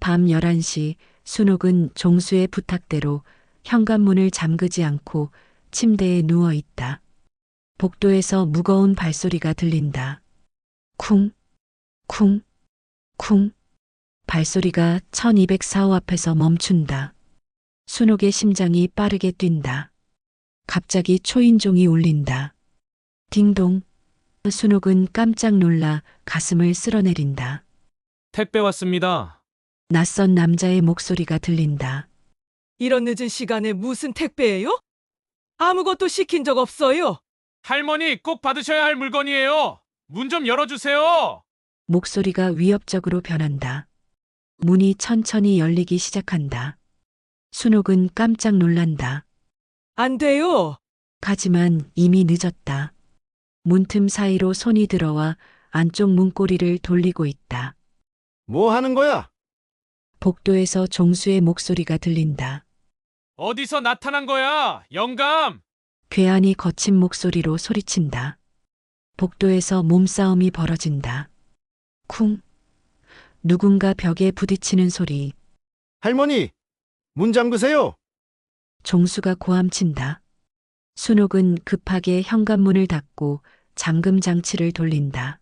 밤 11시 순옥은 종수의 부탁대로 현관문을 잠그지 않고 침대에 누워 있다. 복도에서 무거운 발소리가 들린다. 쿵, 쿵, 쿵. 발소리가 1204호 앞에서 멈춘다. 순옥의 심장이 빠르게 뛴다. 갑자기 초인종이 울린다. 딩동. 순옥은 깜짝 놀라 가슴을 쓸어내린다. 택배 왔습니다. 낯선 남자의 목소리가 들린다. 이런 늦은 시간에 무슨 택배예요? 아무것도 시킨 적 없어요. 할머니 꼭 받으셔야 할 물건이에요. 문 좀 열어주세요. 목소리가 위협적으로 변한다. 문이 천천히 열리기 시작한다. 순옥은 깜짝 놀란다. 안 돼요. 하지만 이미 늦었다. 문틈 사이로 손이 들어와 안쪽 문고리를 돌리고 있다. 뭐 하는 거야? 복도에서 종수의 목소리가 들린다. 어디서 나타난 거야? 영감! 괴한이 거친 목소리로 소리친다. 복도에서 몸싸움이 벌어진다. 쿵. 누군가 벽에 부딪히는 소리. 할머니, 문 잠그세요. 종수가 고함친다. 순옥은 급하게 현관문을 닫고 잠금 장치를 돌린다.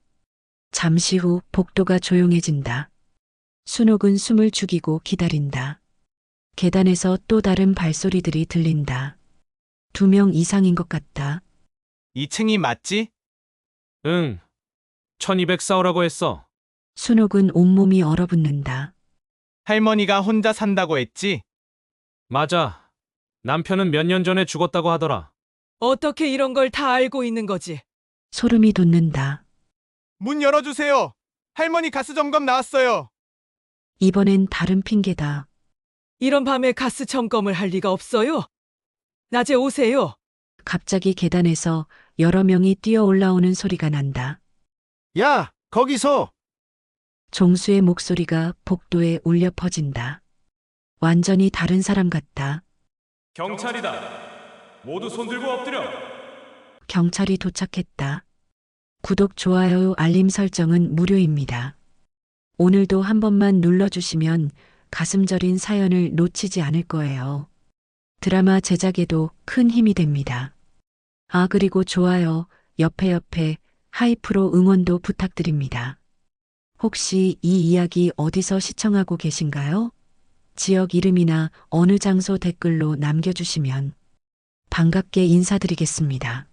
잠시 후 복도가 조용해진다. 순옥은 숨을 죽이고 기다린다. 계단에서 또 다른 발소리들이 들린다. 2명 이상인 것 같다. 2층이 맞지? 응. 1204호라고 했어. 순옥은 온몸이 얼어붙는다. 할머니가 혼자 산다고 했지? 맞아. 남편은 몇 년 전에 죽었다고 하더라. 어떻게 이런 걸 다 알고 있는 거지? 소름이 돋는다. 문 열어주세요. 할머니 가스 점검 나왔어요. 이번엔 다른 핑계다. 이런 밤에 가스 점검을 할 리가 없어요. 낮에 오세요. 갑자기 계단에서 여러 명이 뛰어 올라오는 소리가 난다. 야, 거기서! 종수의 목소리가 복도에 울려 퍼진다. 완전히 다른 사람 같다. 경찰이다. 모두 손 들고 엎드려. 경찰이 도착했다. 구독, 좋아요, 알림 설정은 무료입니다. 오늘도 한 번만 눌러주시면 가슴 저린 사연을 놓치지 않을 거예요. 드라마 제작에도 큰 힘이 됩니다. 아, 그리고 좋아요, 옆에 하이프로 응원도 부탁드립니다. 혹시 이 이야기 어디서 시청하고 계신가요? 지역 이름이나 어느 장소 댓글로 남겨주시면 반갑게 인사드리겠습니다.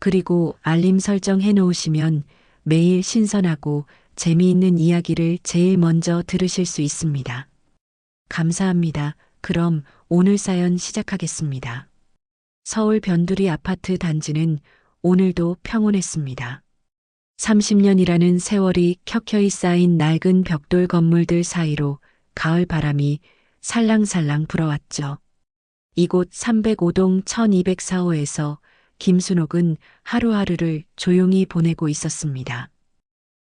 그리고 알림 설정 해놓으시면 매일 신선하고 재미있는 이야기를 제일 먼저 들으실 수 있습니다. 감사합니다. 그럼 오늘 사연 시작하겠습니다. 서울 변두리 아파트 단지는 오늘도 평온했습니다. 30년이라는 세월이 켜켜이 쌓인 낡은 벽돌 건물들 사이로 가을 바람이 살랑살랑 불어왔죠. 이곳 305동 1204호에서 김순옥은 하루하루를 조용히 보내고 있었습니다.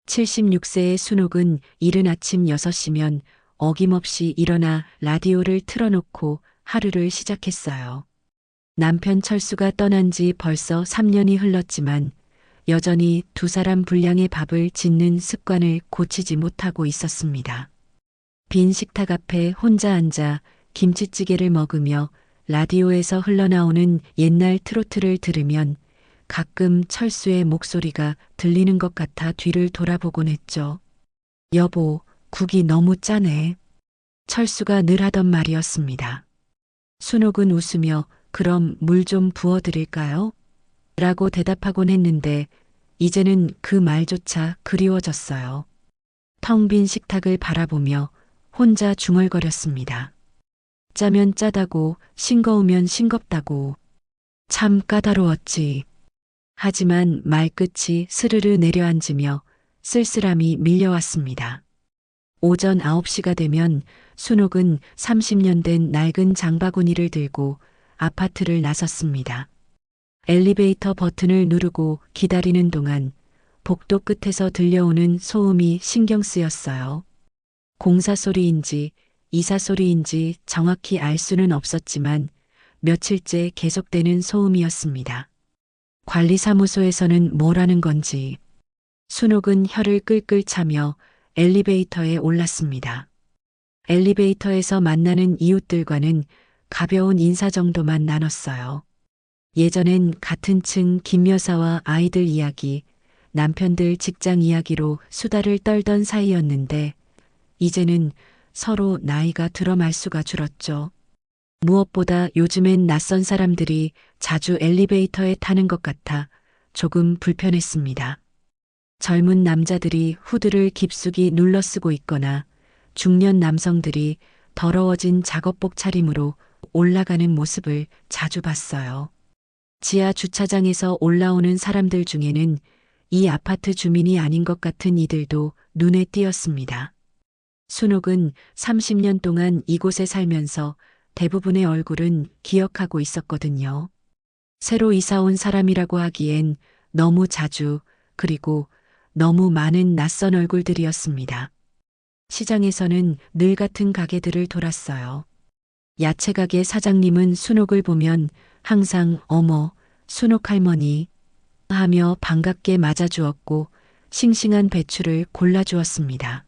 76세의 순옥은 이른 아침 6시면 어김없이 일어나 라디오를 틀어놓고 하루를 시작했어요. 남편 철수가 떠난 지 벌써 3년이 흘렀지만 여전히 두 사람 분량의 밥을 짓는 습관을 고치지 못하고 있었습니다. 빈 식탁 앞에 혼자 앉아 김치찌개를 먹으며 라디오에서 흘러나오는 옛날 트로트를 들으면 가끔 철수의 목소리가 들리는 것 같아 뒤를 돌아보곤 했죠. 여보, 국이 너무 짜네. 철수가 늘 하던 말이었습니다. 순옥은 웃으며 그럼 물 좀 부어드릴까요? 라고 대답하곤 했는데 이제는 그 말조차 그리워졌어요. 텅 빈 식탁을 바라보며 혼자 중얼거렸습니다. 짜면 짜다고 싱거우면 싱겁다고 참 까다로웠지. 하지만 말끝이 스르르 내려앉으며 쓸쓸함이 밀려왔습니다. 오전 9시가 되면 순옥은 30년 된 낡은 장바구니를 들고 아파트를 나섰습니다. 엘리베이터 버튼을 누르고 기다리는 동안 복도 끝에서 들려오는 소음이 신경 쓰였어요. 공사 소리인지 이사 소리인지 정확히 알 수는 없었지만 며칠째 계속되는 소음이었습니다. 관리사무소에서는 뭐라는 건지 순옥은 혀를 끌끌 차며 엘리베이터에 올랐습니다. 엘리베이터에서 만나는 이웃들과는 가벼운 인사 정도만 나눴어요. 예전엔 같은 층 김 여사와 아이들 이야기, 남편들 직장 이야기로 수다를 떨던 사이였는데 이제는 서로 나이가 들어 말수가 줄었죠. 무엇보다 요즘엔 낯선 사람들이 자주 엘리베이터에 타는 것 같아 조금 불편했습니다. 젊은 남자들이 후드를 깊숙이 눌러쓰고 있거나 중년 남성들이 더러워진 작업복 차림으로 올라가는 모습을 자주 봤어요. 지하 주차장에서 올라오는 사람들 중에는 이 아파트 주민이 아닌 것 같은 이들도 눈에 띄었습니다. 순옥은 30년 동안 이곳에 살면서 대부분의 얼굴은 기억하고 있었거든요. 새로 이사 온 사람이라고 하기엔 너무 자주 그리고 너무 많은 낯선 얼굴들이었습니다. 시장에서는 늘 같은 가게들을 돌았어요. 야채 가게 사장님은 순옥을 보면 항상 어머, 순옥 할머니 하며 반갑게 맞아주었고 싱싱한 배추를 골라주었습니다.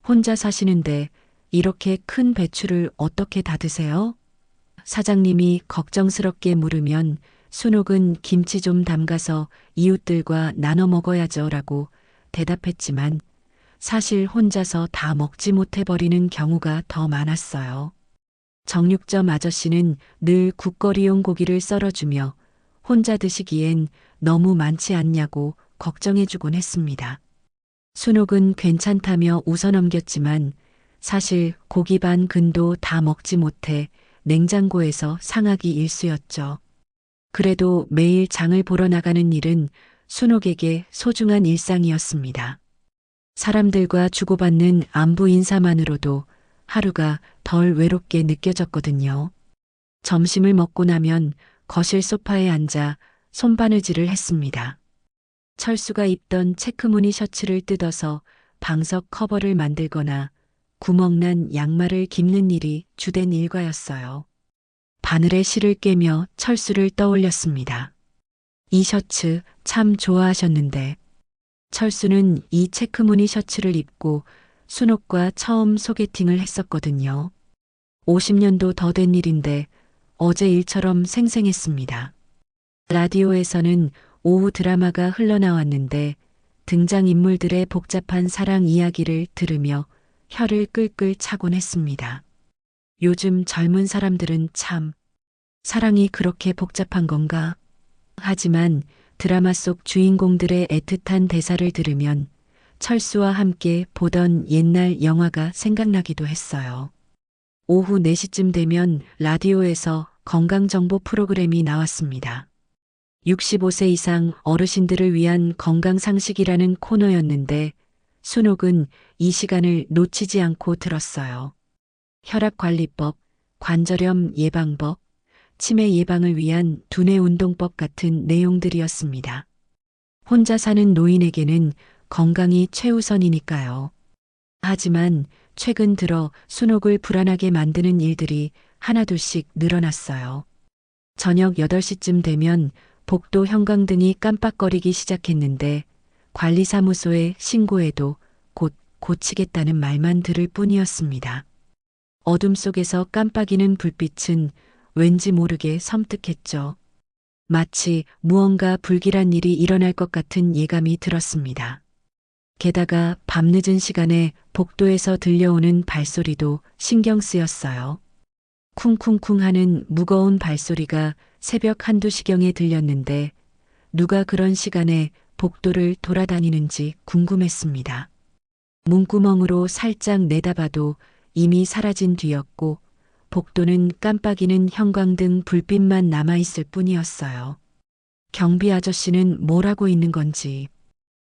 혼자 사시는데 이렇게 큰 배추를 어떻게 다 드세요? 사장님이 걱정스럽게 물으면 순옥은 김치 좀 담가서 이웃들과 나눠 먹어야죠 라고 대답했지만 사실 혼자서 다 먹지 못해 버리는 경우가 더 많았어요. 정육점 아저씨는 늘 국거리용 고기를 썰어주며 혼자 드시기엔 너무 많지 않냐고 걱정해주곤 했습니다. 순옥은 괜찮다며 웃어넘겼지만 사실 고기 반 근도 다 먹지 못해 냉장고에서 상하기 일쑤였죠. 그래도 매일 장을 보러 나가는 일은 순옥에게 소중한 일상이었습니다. 사람들과 주고받는 안부 인사만으로도 하루가 덜 외롭게 느껴졌거든요. 점심을 먹고 나면 거실 소파에 앉아 손바느질을 했습니다. 철수가 입던 체크무늬 셔츠를 뜯어서 방석 커버를 만들거나 구멍난 양말을 깁는 일이 주된 일과였어요. 바늘에 실을 꿰며 철수를 떠올렸습니다. 이 셔츠 참 좋아하셨는데 철수는 이 체크무늬 셔츠를 입고 순옥과 처음 소개팅을 했었거든요. 50년도 더 된 일인데 어제 일처럼 생생했습니다. 라디오에서는 오후 드라마가 흘러나왔는데 등장인물들의 복잡한 사랑 이야기를 들으며 혀를 끌끌 차곤 했습니다. 요즘 젊은 사람들은 참 사랑이 그렇게 복잡한 건가? 하지만 드라마 속 주인공들의 애틋한 대사를 들으면 철수와 함께 보던 옛날 영화가 생각나기도 했어요. 오후 4시쯤 되면 라디오에서 건강정보 프로그램이 나왔습니다. 65세 이상 어르신들을 위한 건강상식이라는 코너였는데 순옥은 이 시간을 놓치지 않고 들었어요. 혈압관리법, 관절염 예방법, 치매 예방을 위한 두뇌 운동법 같은 내용들이었습니다. 혼자 사는 노인에게는 건강이 최우선이니까요. 하지만 최근 들어 순옥을 불안하게 만드는 일들이 하나둘씩 늘어났어요. 저녁 8시쯤 되면 복도 형광등이 깜빡거리기 시작했는데 관리사무소에 신고해도 곧 고치겠다는 말만 들을 뿐이었습니다. 어둠 속에서 깜빡이는 불빛은 왠지 모르게 섬뜩했죠. 마치 무언가 불길한 일이 일어날 것 같은 예감이 들었습니다. 게다가 밤늦은 시간에 복도에서 들려오는 발소리도 신경 쓰였어요. 쿵쿵쿵 하는 무거운 발소리가 새벽 한두 시경에 들렸는데 누가 그런 시간에 복도를 돌아다니는지 궁금했습니다. 문구멍으로 살짝 내다봐도 이미 사라진 뒤였고 복도는 깜빡이는 형광등 불빛만 남아있을 뿐이었어요. 경비 아저씨는 뭘 하고 있는 건지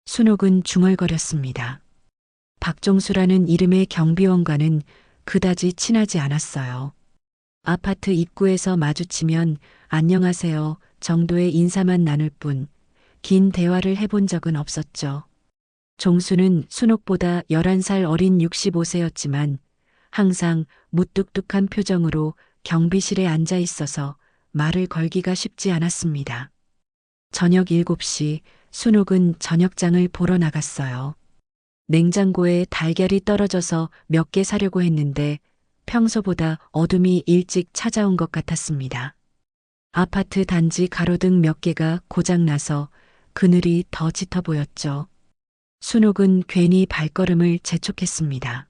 순옥은 중얼거렸습니다. 박종수라는 이름의 경비원과는 그다지 친하지 않았어요. 아파트 입구에서 마주치면 안녕하세요 정도의 인사만 나눌 뿐 긴 대화를 해본 적은 없었죠. 종수는 순옥보다 11살 어린 65세였지만 항상 무뚝뚝한 표정으로 경비실에 앉아 있어서 말을 걸기가 쉽지 않았습니다. 저녁 7시 순옥은 저녁장을 보러 나갔어요. 냉장고에 달걀이 떨어져서 몇 개 사려고 했는데 평소보다 어둠이 일찍 찾아온 것 같았습니다. 아파트 단지 가로등 몇 개가 고장나서 그늘이 더 짙어 보였죠. 순옥은 괜히 발걸음을 재촉했습니다.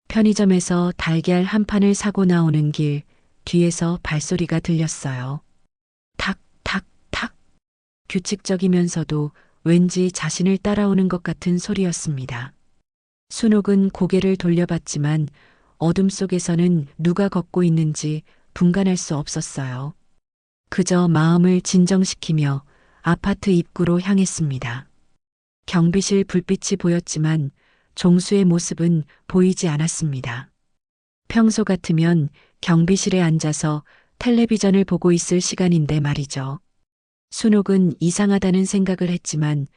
편의점에서 달걀 한 판을 사고 나오는 길 뒤에서 발소리가 들렸어요. 탁, 탁, 탁. 규칙적이면서도 왠지 자신을 따라오는 것 같은 소리였습니다. 순옥은 고개를 돌려봤지만 어둠 속에서는 누가 걷고 있는지 분간할 수 없었어요. 그저 마음을 진정시키며 아파트 입구로 향했습니다. 경비실 불빛이 보였지만 종수의 모습은 보이지 않았습니다. 평소 같으면 경비실에 앉아서 텔레비전을 보고 있을 시간인데 말이죠. 순옥은 이상하다는 생각을 했지만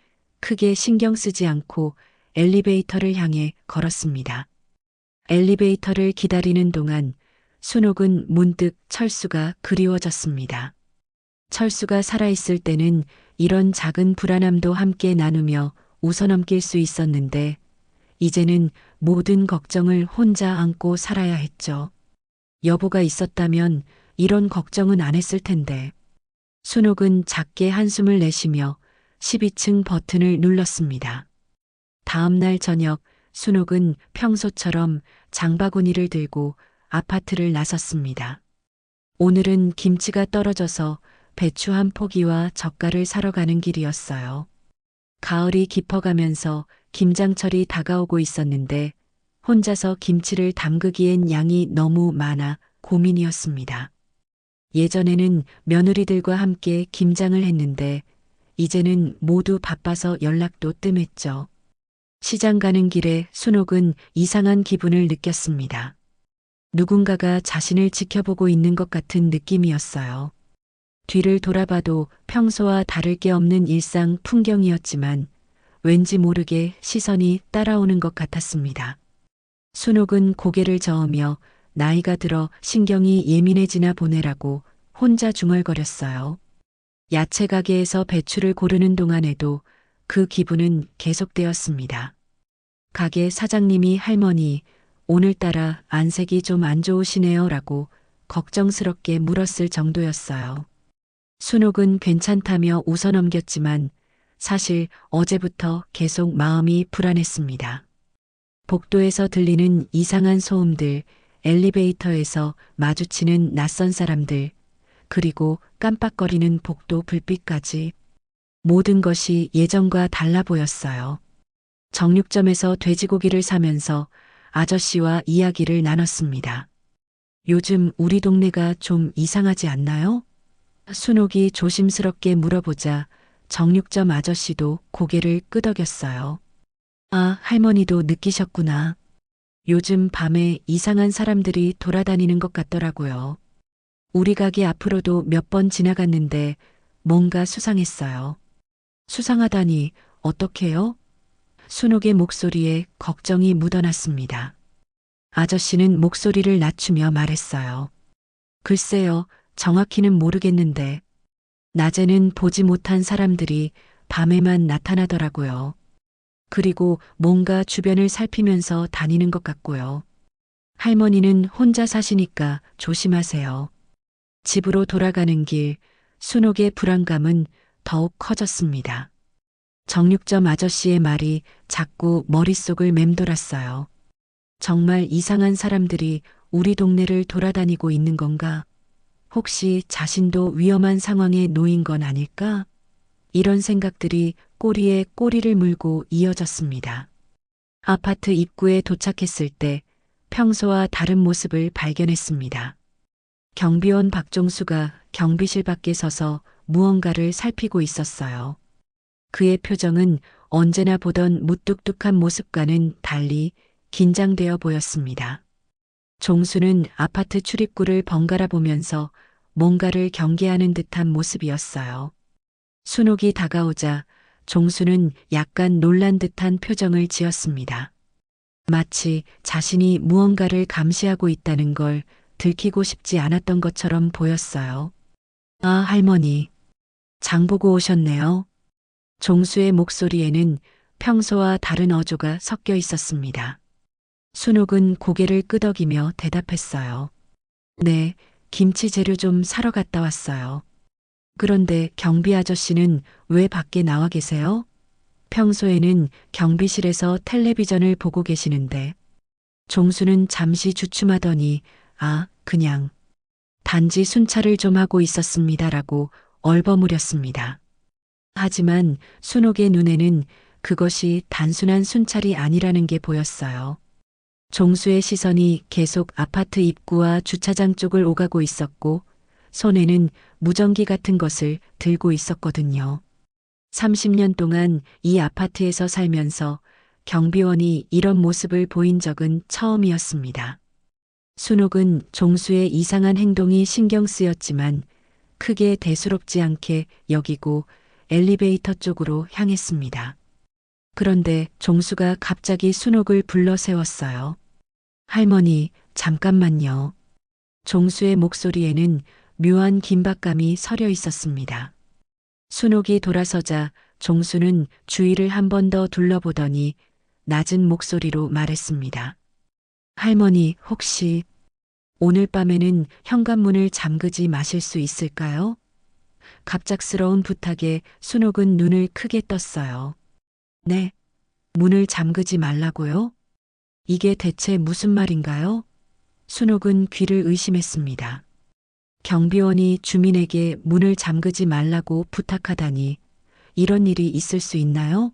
크게 신경 쓰지 않고 엘리베이터를 향해 걸었습니다. 엘리베이터를 기다리는 동안 순옥은 문득 철수가 그리워졌습니다. 철수가 살아있을 때는 이런 작은 불안함도 함께 나누며 웃어넘길 수 있었는데 이제는 모든 걱정을 혼자 안고 살아야 했죠. 여보가 있었다면 이런 걱정은 안 했을 텐데. 순옥은 작게 한숨을 내쉬며 12층 버튼을 눌렀습니다. 다음 날 저녁 순옥은 평소처럼 장바구니를 들고 아파트를 나섰습니다. 오늘은 김치가 떨어져서 배추 한 포기와 젓갈을 사러 가는 길이었어요. 가을이 깊어가면서 김장철이 다가오고 있었는데 혼자서 김치를 담그기엔 양이 너무 많아 고민이었습니다. 예전에는 며느리들과 함께 김장을 했는데 이제는 모두 바빠서 연락도 뜸했죠. 시장 가는 길에 순옥은 이상한 기분을 느꼈습니다. 누군가가 자신을 지켜보고 있는 것 같은 느낌이었어요. 뒤를 돌아봐도 평소와 다를 게 없는 일상 풍경이었지만 왠지 모르게 시선이 따라오는 것 같았습니다. 순옥은 고개를 저으며 나이가 들어 신경이 예민해지나 보내라고 혼자 중얼거렸어요. 야채 가게에서 배추를 고르는 동안에도 그 기분은 계속되었습니다. 가게 사장님이 할머니, 오늘따라 안색이 좀 안 좋으시네요 라고 걱정스럽게 물었을 정도였어요. 순옥은 괜찮다며 웃어넘겼지만 사실 어제부터 계속 마음이 불안했습니다. 복도에서 들리는 이상한 소음들, 엘리베이터에서 마주치는 낯선 사람들, 그리고 깜빡거리는 복도 불빛까지 모든 것이 예전과 달라 보였어요. 정육점에서 돼지고기를 사면서 아저씨와 이야기를 나눴습니다. 요즘 우리 동네가 좀 이상하지 않나요? 순옥이 조심스럽게 물어보자 정육점 아저씨도 고개를 끄덕였어요. 아, 할머니도 느끼셨구나. 요즘 밤에 이상한 사람들이 돌아다니는 것 같더라고요. 우리 가게 앞으로도 몇 번 지나갔는데 뭔가 수상했어요. 수상하다니 어떡해요? 순옥의 목소리에 걱정이 묻어났습니다. 아저씨는 목소리를 낮추며 말했어요. 글쎄요, 정확히는 모르겠는데 낮에는 보지 못한 사람들이 밤에만 나타나더라고요. 그리고 뭔가 주변을 살피면서 다니는 것 같고요. 할머니는 혼자 사시니까 조심하세요. 집으로 돌아가는 길, 순옥의 불안감은 더욱 커졌습니다. 정육점 아저씨의 말이 자꾸 머릿속을 맴돌았어요. 정말 이상한 사람들이 우리 동네를 돌아다니고 있는 건가? 혹시 자신도 위험한 상황에 놓인 건 아닐까? 이런 생각들이 꼬리에 꼬리를 물고 이어졌습니다. 아파트 입구에 도착했을 때 평소와 다른 모습을 발견했습니다. 경비원 박종수가 경비실 밖에 서서 무언가를 살피고 있었어요. 그의 표정은 언제나 보던 무뚝뚝한 모습과는 달리 긴장되어 보였습니다. 종수는 아파트 출입구를 번갈아 보면서 뭔가를 경계하는 듯한 모습이었어요. 순옥이 다가오자 종수는 약간 놀란 듯한 표정을 지었습니다. 마치 자신이 무언가를 감시하고 있다는 걸 들키고 싶지 않았던 것처럼 보였어요. 아, 할머니. 장 보고 오셨네요. 종수의 목소리에는 평소와 다른 어조가 섞여 있었습니다. 순옥은 고개를 끄덕이며 대답했어요. 네, 김치 재료 좀 사러 갔다 왔어요. 그런데 경비 아저씨는 왜 밖에 나와 계세요? 평소에는 경비실에서 텔레비전을 보고 계시는데. 종수는 잠시 주춤하더니 그냥 단지 순찰을 좀 하고 있었습니다라고 얼버무렸습니다. 하지만 순옥의 눈에는 그것이 단순한 순찰이 아니라는 게 보였어요. 종수의 시선이 계속 아파트 입구와 주차장 쪽을 오가고 있었고 손에는 무전기 같은 것을 들고 있었거든요. 30년 동안 이 아파트에서 살면서 경비원이 이런 모습을 보인 적은 처음이었습니다. 순옥은 종수의 이상한 행동이 신경 쓰였지만 크게 대수롭지 않게 여기고 엘리베이터 쪽으로 향했습니다. 그런데 종수가 갑자기 순옥을 불러 세웠어요. 할머니, 잠깐만요. 종수의 목소리에는 묘한 긴박감이 서려 있었습니다. 순옥이 돌아서자 종수는 주위를 한 번 더 둘러보더니 낮은 목소리로 말했습니다. 할머니, 혹시 오늘 밤에는 현관문을 잠그지 마실 수 있을까요? 갑작스러운 부탁에 순옥은 눈을 크게 떴어요. 네, 문을 잠그지 말라고요? 이게 대체 무슨 말인가요? 순옥은 귀를 의심했습니다. 경비원이 주민에게 문을 잠그지 말라고 부탁하다니 이런 일이 있을 수 있나요?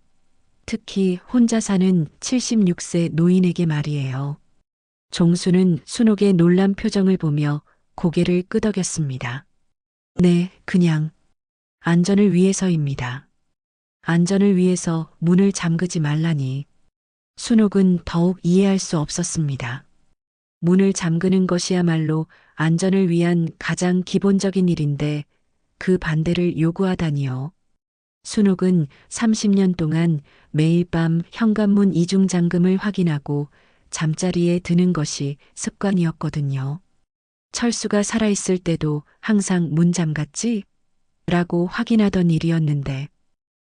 특히 혼자 사는 76세 노인에게 말이에요. 종수는 순옥의 놀란 표정을 보며 고개를 끄덕였습니다. 네, 그냥 안전을 위해서입니다. 안전을 위해서 문을 잠그지 말라니. 순옥은 더욱 이해할 수 없었습니다. 문을 잠그는 것이야말로 안전을 위한 가장 기본적인 일인데 그 반대를 요구하다니요. 순옥은 30년 동안 매일 밤 현관문 이중 잠금을 확인하고 잠자리에 드는 것이 습관이었거든요. 철수가 살아있을 때도 항상 문 잠갔지? 라고 확인하던 일이었는데.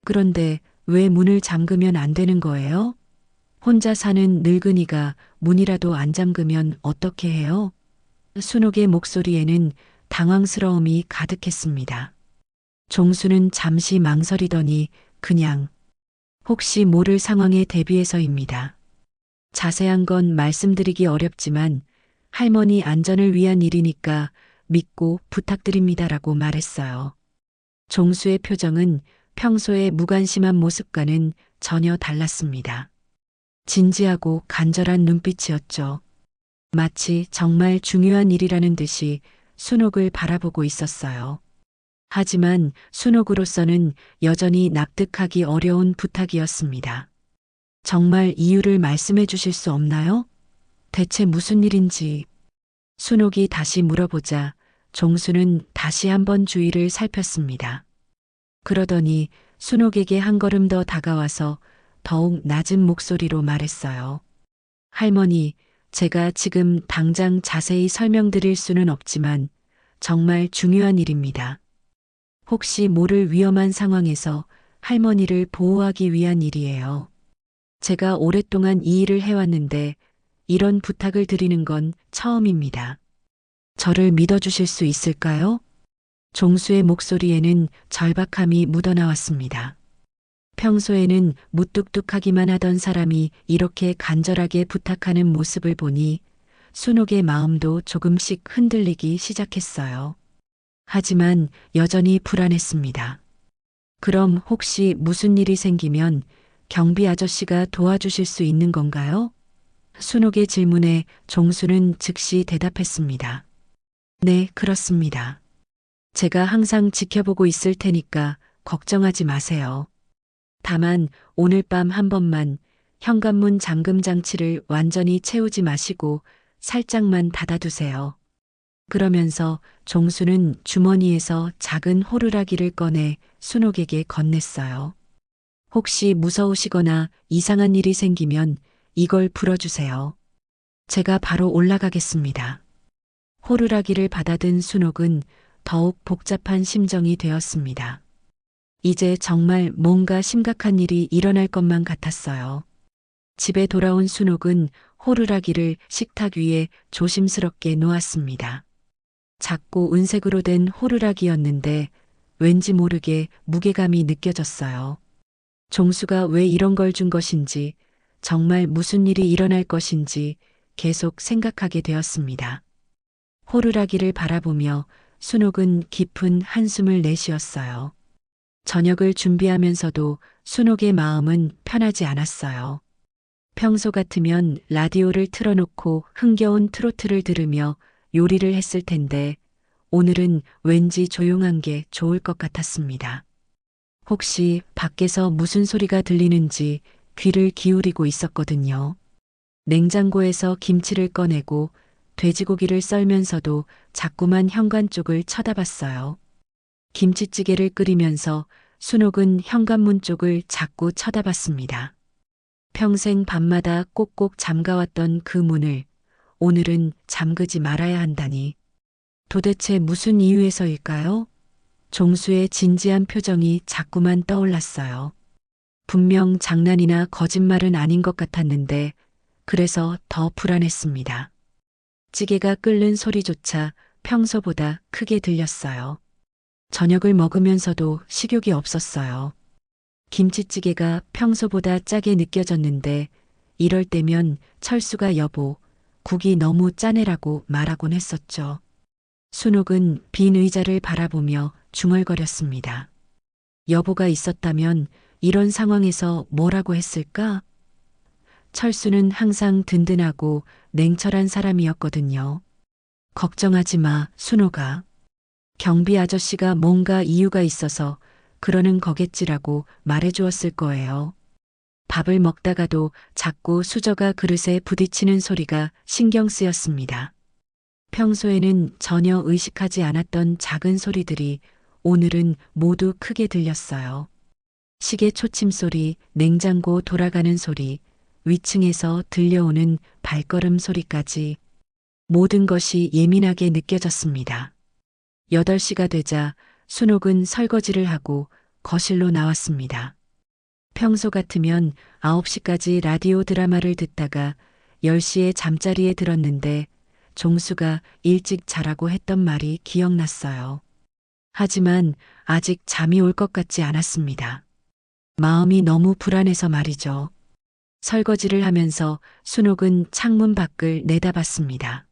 그런데 왜 문을 잠그면 안 되는 거예요? 혼자 사는 늙은이가 문이라도 안 잠그면 어떻게 해요? 순옥의 목소리에는 당황스러움이 가득했습니다. 종수는 잠시 망설이더니 그냥 혹시 모를 상황에 대비해서입니다. 자세한 건 말씀드리기 어렵지만 할머니 안전을 위한 일이니까 믿고 부탁드립니다라고 말했어요. 종수의 표정은 평소의 무관심한 모습과는 전혀 달랐습니다. 진지하고 간절한 눈빛이었죠. 마치 정말 중요한 일이라는 듯이 순옥을 바라보고 있었어요. 하지만 순옥으로서는 여전히 납득하기 어려운 부탁이었습니다. 정말 이유를 말씀해 주실 수 없나요? 대체 무슨 일인지. 순옥이 다시 물어보자 종수는 다시 한번 주위를 살폈습니다. 그러더니 순옥에게 한 걸음 더 다가와서 더욱 낮은 목소리로 말했어요. 할머니, 제가 지금 당장 자세히 설명드릴 수는 없지만 정말 중요한 일입니다. 혹시 모를 위험한 상황에서 할머니를 보호하기 위한 일이에요. 제가 오랫동안 이 일을 해왔는데 이런 부탁을 드리는 건 처음입니다. 저를 믿어주실 수 있을까요? 종수의 목소리에는 절박함이 묻어나왔습니다. 평소에는 무뚝뚝하기만 하던 사람이 이렇게 간절하게 부탁하는 모습을 보니 순옥의 마음도 조금씩 흔들리기 시작했어요. 하지만 여전히 불안했습니다. 그럼 혹시 무슨 일이 생기면 경비 아저씨가 도와주실 수 있는 건가요? 순옥의 질문에 종수는 즉시 대답했습니다. 네, 그렇습니다. 제가 항상 지켜보고 있을 테니까 걱정하지 마세요. 다만 오늘 밤 한 번만 현관문 잠금 장치를 완전히 채우지 마시고 살짝만 닫아두세요. 그러면서 종수는 주머니에서 작은 호루라기를 꺼내 순옥에게 건넸어요. 혹시 무서우시거나 이상한 일이 생기면 이걸 불어주세요. 제가 바로 올라가겠습니다. 호루라기를 받아든 순옥은 더욱 복잡한 심정이 되었습니다. 이제 정말 뭔가 심각한 일이 일어날 것만 같았어요. 집에 돌아온 순옥은 호루라기를 식탁 위에 조심스럽게 놓았습니다. 작고 은색으로 된 호루라기였는데 왠지 모르게 무게감이 느껴졌어요. 종수가 왜 이런 걸 준 것인지, 정말 무슨 일이 일어날 것인지 계속 생각하게 되었습니다. 호루라기를 바라보며 순옥은 깊은 한숨을 내쉬었어요. 저녁을 준비하면서도 순옥의 마음은 편하지 않았어요. 평소 같으면 라디오를 틀어놓고 흥겨운 트로트를 들으며 요리를 했을 텐데 오늘은 왠지 조용한 게 좋을 것 같았습니다. 혹시 밖에서 무슨 소리가 들리는지 귀를 기울이고 있었거든요. 냉장고에서 김치를 꺼내고 돼지고기를 썰면서도 자꾸만 현관 쪽을 쳐다봤어요. 김치찌개를 끓이면서 순옥은 현관문 쪽을 자꾸 쳐다봤습니다. 평생 밤마다 꼭꼭 잠가왔던 그 문을 오늘은 잠그지 말아야 한다니. 도대체 무슨 이유에서일까요? 종수의 진지한 표정이 자꾸만 떠올랐어요. 분명 장난이나 거짓말은 아닌 것 같았는데 그래서 더 불안했습니다. 찌개가 끓는 소리조차 평소보다 크게 들렸어요. 저녁을 먹으면서도 식욕이 없었어요. 김치찌개가 평소보다 짜게 느껴졌는데 이럴 때면 철수가 여보, 국이 너무 짜네라고 말하곤 했었죠. 순옥은 빈 의자를 바라보며 중얼거렸습니다. 여보가 있었다면 이런 상황에서 뭐라고 했을까? 철수는 항상 든든하고 냉철한 사람이었거든요. 걱정하지 마, 순옥아. 경비 아저씨가 뭔가 이유가 있어서 그러는 거겠지라고 말해주었을 거예요. 밥을 먹다가도 자꾸 수저가 그릇에 부딪히는 소리가 신경 쓰였습니다. 평소에는 전혀 의식하지 않았던 작은 소리들이 오늘은 모두 크게 들렸어요. 시계 초침 소리, 냉장고 돌아가는 소리, 위층에서 들려오는 발걸음 소리까지 모든 것이 예민하게 느껴졌습니다. 8시가 되자 순옥은 설거지를 하고 거실로 나왔습니다. 평소 같으면 9시까지 라디오 드라마를 듣다가 10시에 잠자리에 들었는데 종수가 일찍 자라고 했던 말이 기억났어요. 하지만 아직 잠이 올 것 같지 않았습니다. 마음이 너무 불안해서 말이죠. 설거지를 하면서 순옥은 창문 밖을 내다봤습니다.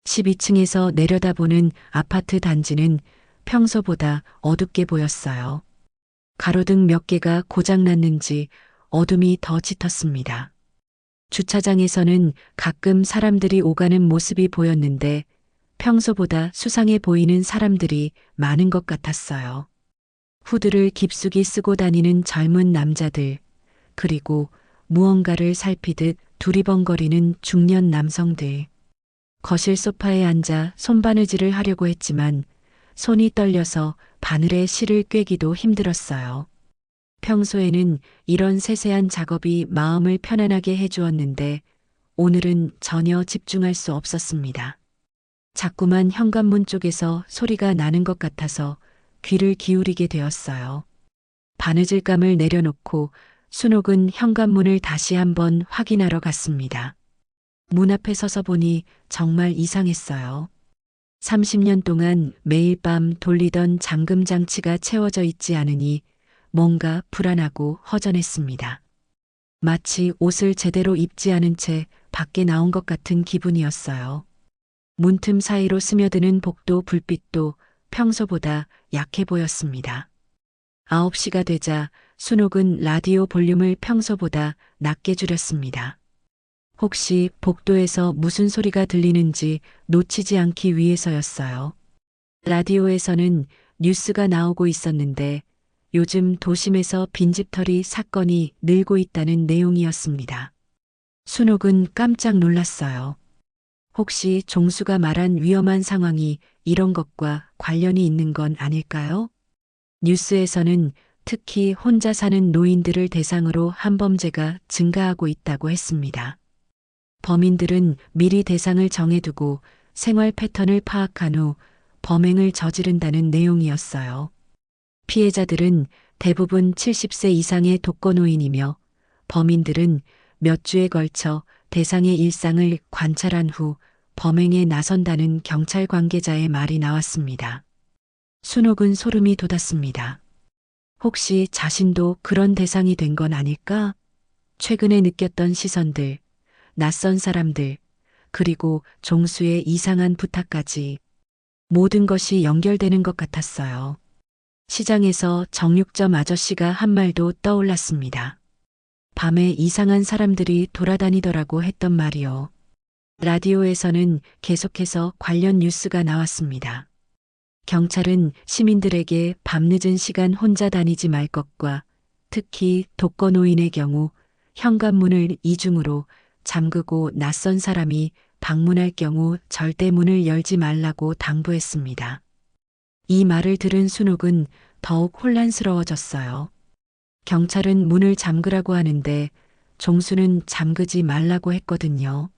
12층에서 내려다보는 아파트 단지는 평소보다 어둡게 보였어요. 가로등 몇 개가 고장났는지 어둠이 더 짙었습니다. 주차장에서는 가끔 사람들이 오가는 모습이 보였는데 평소보다 수상해 보이는 사람들이 많은 것 같았어요. 후드를 깊숙이 쓰고 다니는 젊은 남자들, 그리고 무언가를 살피듯 두리번거리는 중년 남성들. 거실 소파에 앉아 손바느질을 하려고 했지만 손이 떨려서 바늘에 실을 꿰기도 힘들었어요. 평소에는 이런 세세한 작업이 마음을 편안하게 해주었는데 오늘은 전혀 집중할 수 없었습니다. 자꾸만 현관문 쪽에서 소리가 나는 것 같아서 귀를 기울이게 되었어요. 바느질감을 내려놓고 순옥은 현관문을 다시 한번 확인하러 갔습니다. 문 앞에 서서 보니 정말 이상했어요. 30년 동안 매일 밤 돌리던 잠금 장치가 채워져 있지 않으니 뭔가 불안하고 허전했습니다. 마치 옷을 제대로 입지 않은 채 밖에 나온 것 같은 기분이었어요. 문틈 사이로 스며드는 복도 불빛도 평소보다 약해 보였습니다. 9시가 되자 순옥은 라디오 볼륨을 평소보다 낮게 줄였습니다. 혹시 복도에서 무슨 소리가 들리는지 놓치지 않기 위해서였어요. 라디오에서는 뉴스가 나오고 있었는데 요즘 도심에서 빈집털이 사건이 늘고 있다는 내용이었습니다. 순옥은 깜짝 놀랐어요. 혹시 종수가 말한 위험한 상황이 이런 것과 관련이 있는 건 아닐까요? 뉴스에서는 특히 혼자 사는 노인들을 대상으로 한범죄가 증가하고 있다고 했습니다. 범인들은 미리 대상을 정해두고 생활 패턴을 파악한 후 범행을 저지른다는 내용이었어요. 피해자들은 대부분 70세 이상의 독거노인이며 범인들은 몇 주에 걸쳐 대상의 일상을 관찰한 후 범행에 나선다는 경찰 관계자의 말이 나왔습니다. 순옥은 소름이 돋았습니다. 혹시 자신도 그런 대상이 된 건 아닐까? 최근에 느꼈던 시선들, 낯선 사람들, 그리고 종수의 이상한 부탁까지 모든 것이 연결되는 것 같았어요. 시장에서 정육점 아저씨가 한 말도 떠올랐습니다. 밤에 이상한 사람들이 돌아다니더라고 했던 말이요. 라디오에서는 계속해서 관련 뉴스가 나왔습니다. 경찰은 시민들에게 밤늦은 시간 혼자 다니지 말 것과 특히 독거노인의 경우 현관문을 이중으로 잠그고 낯선 사람이 방문할 경우 절대 문을 열지 말라고 당부했습니다. 이 말을 들은 순옥은 더욱 혼란스러워졌어요. 경찰은 문을 잠그라고 하는데 종수는 잠그지 말라고 했거든요.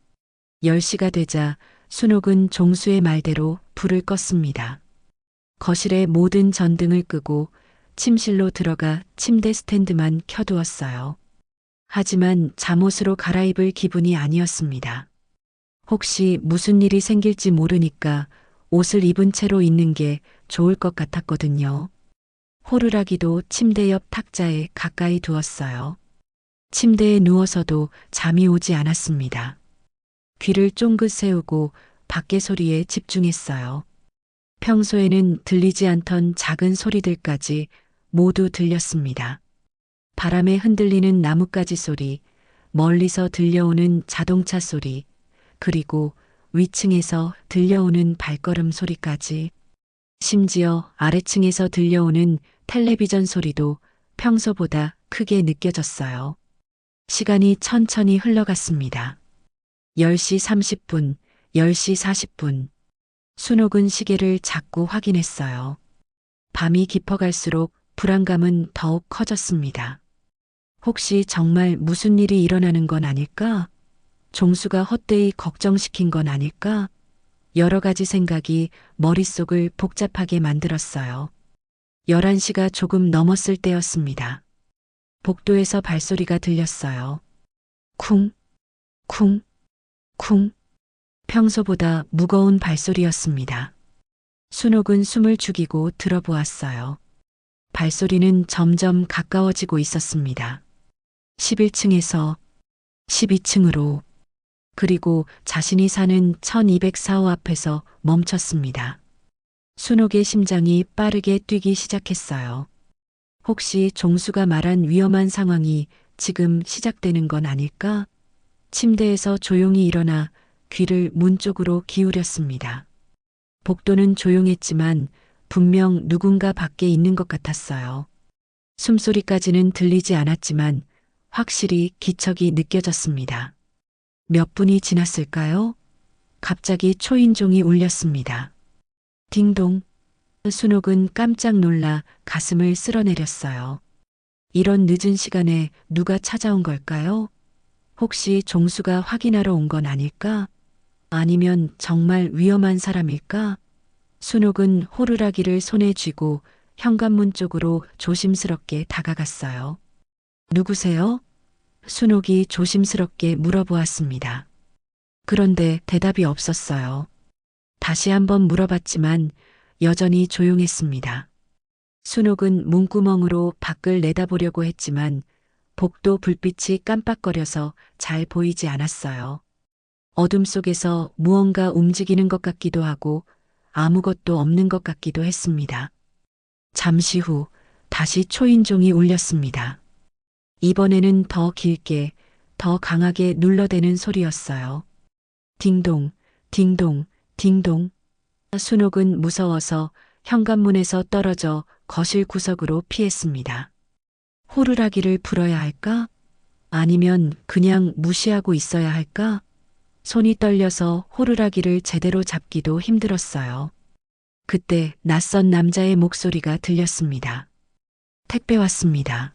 10시가 되자 순옥은 종수의 말대로 불을 껐습니다. 거실의 모든 전등을 끄고 침실로 들어가 침대 스탠드만 켜두었어요. 하지만 잠옷으로 갈아입을 기분이 아니었습니다. 혹시 무슨 일이 생길지 모르니까 옷을 입은 채로 있는 게 좋을 것 같았거든요. 호루라기도 침대 옆 탁자에 가까이 두었어요. 침대에 누워서도 잠이 오지 않았습니다. 귀를 쫑긋 세우고 밖의 소리에 집중했어요. 평소에는 들리지 않던 작은 소리들까지 모두 들렸습니다. 바람에 흔들리는 나뭇가지 소리, 멀리서 들려오는 자동차 소리, 그리고 위층에서 들려오는 발걸음 소리까지, 심지어 아래층에서 들려오는 텔레비전 소리도 평소보다 크게 느껴졌어요. 시간이 천천히 흘러갔습니다. 10시 30분, 10시 40분. 순옥은 시계를 자꾸 확인했어요. 밤이 깊어갈수록 불안감은 더욱 커졌습니다. 혹시 정말 무슨 일이 일어나는 건 아닐까? 종수가 헛되이 걱정시킨 건 아닐까? 여러 가지 생각이 머릿속을 복잡하게 만들었어요. 11시가 조금 넘었을 때였습니다. 복도에서 발소리가 들렸어요. 쿵, 쿵, 쿵. 평소보다 무거운 발소리였습니다. 순옥은 숨을 죽이고 들어보았어요. 발소리는 점점 가까워지고 있었습니다. 11층에서 12층으로, 그리고 자신이 사는 1204호 앞에서 멈췄습니다. 순옥의 심장이 빠르게 뛰기 시작했어요. 혹시 종수가 말한 위험한 상황이 지금 시작되는 건 아닐까? 침대에서 조용히 일어나 귀를 문 쪽으로 기울였습니다. 복도는 조용했지만 분명 누군가 밖에 있는 것 같았어요. 숨소리까지는 들리지 않았지만 확실히 기척이 느껴졌습니다. 몇 분이 지났을까요? 갑자기 초인종이 울렸습니다. 딩동. 순옥은 깜짝 놀라 가슴을 쓸어내렸어요. 이런 늦은 시간에 누가 찾아온 걸까요? 혹시 종수가 확인하러 온 건 아닐까? 아니면 정말 위험한 사람일까? 순옥은 호루라기를 손에 쥐고 현관문 쪽으로 조심스럽게 다가갔어요. 누구세요? 순옥이 조심스럽게 물어보았습니다. 그런데 대답이 없었어요. 다시 한번 물어봤지만 여전히 조용했습니다. 순옥은 문구멍으로 밖을 내다보려고 했지만 복도 불빛이 깜빡거려서 잘 보이지 않았어요. 어둠 속에서 무언가 움직이는 것 같기도 하고 아무것도 없는 것 같기도 했습니다. 잠시 후 다시 초인종이 울렸습니다. 이번에는 더 길게, 더 강하게 눌러대는 소리였어요. 딩동, 딩동, 딩동. 순옥은 무서워서 현관문에서 떨어져 거실 구석으로 피했습니다. 호루라기를 불어야 할까? 아니면 그냥 무시하고 있어야 할까? 손이 떨려서 호루라기를 제대로 잡기도 힘들었어요. 그때 낯선 남자의 목소리가 들렸습니다. 택배 왔습니다.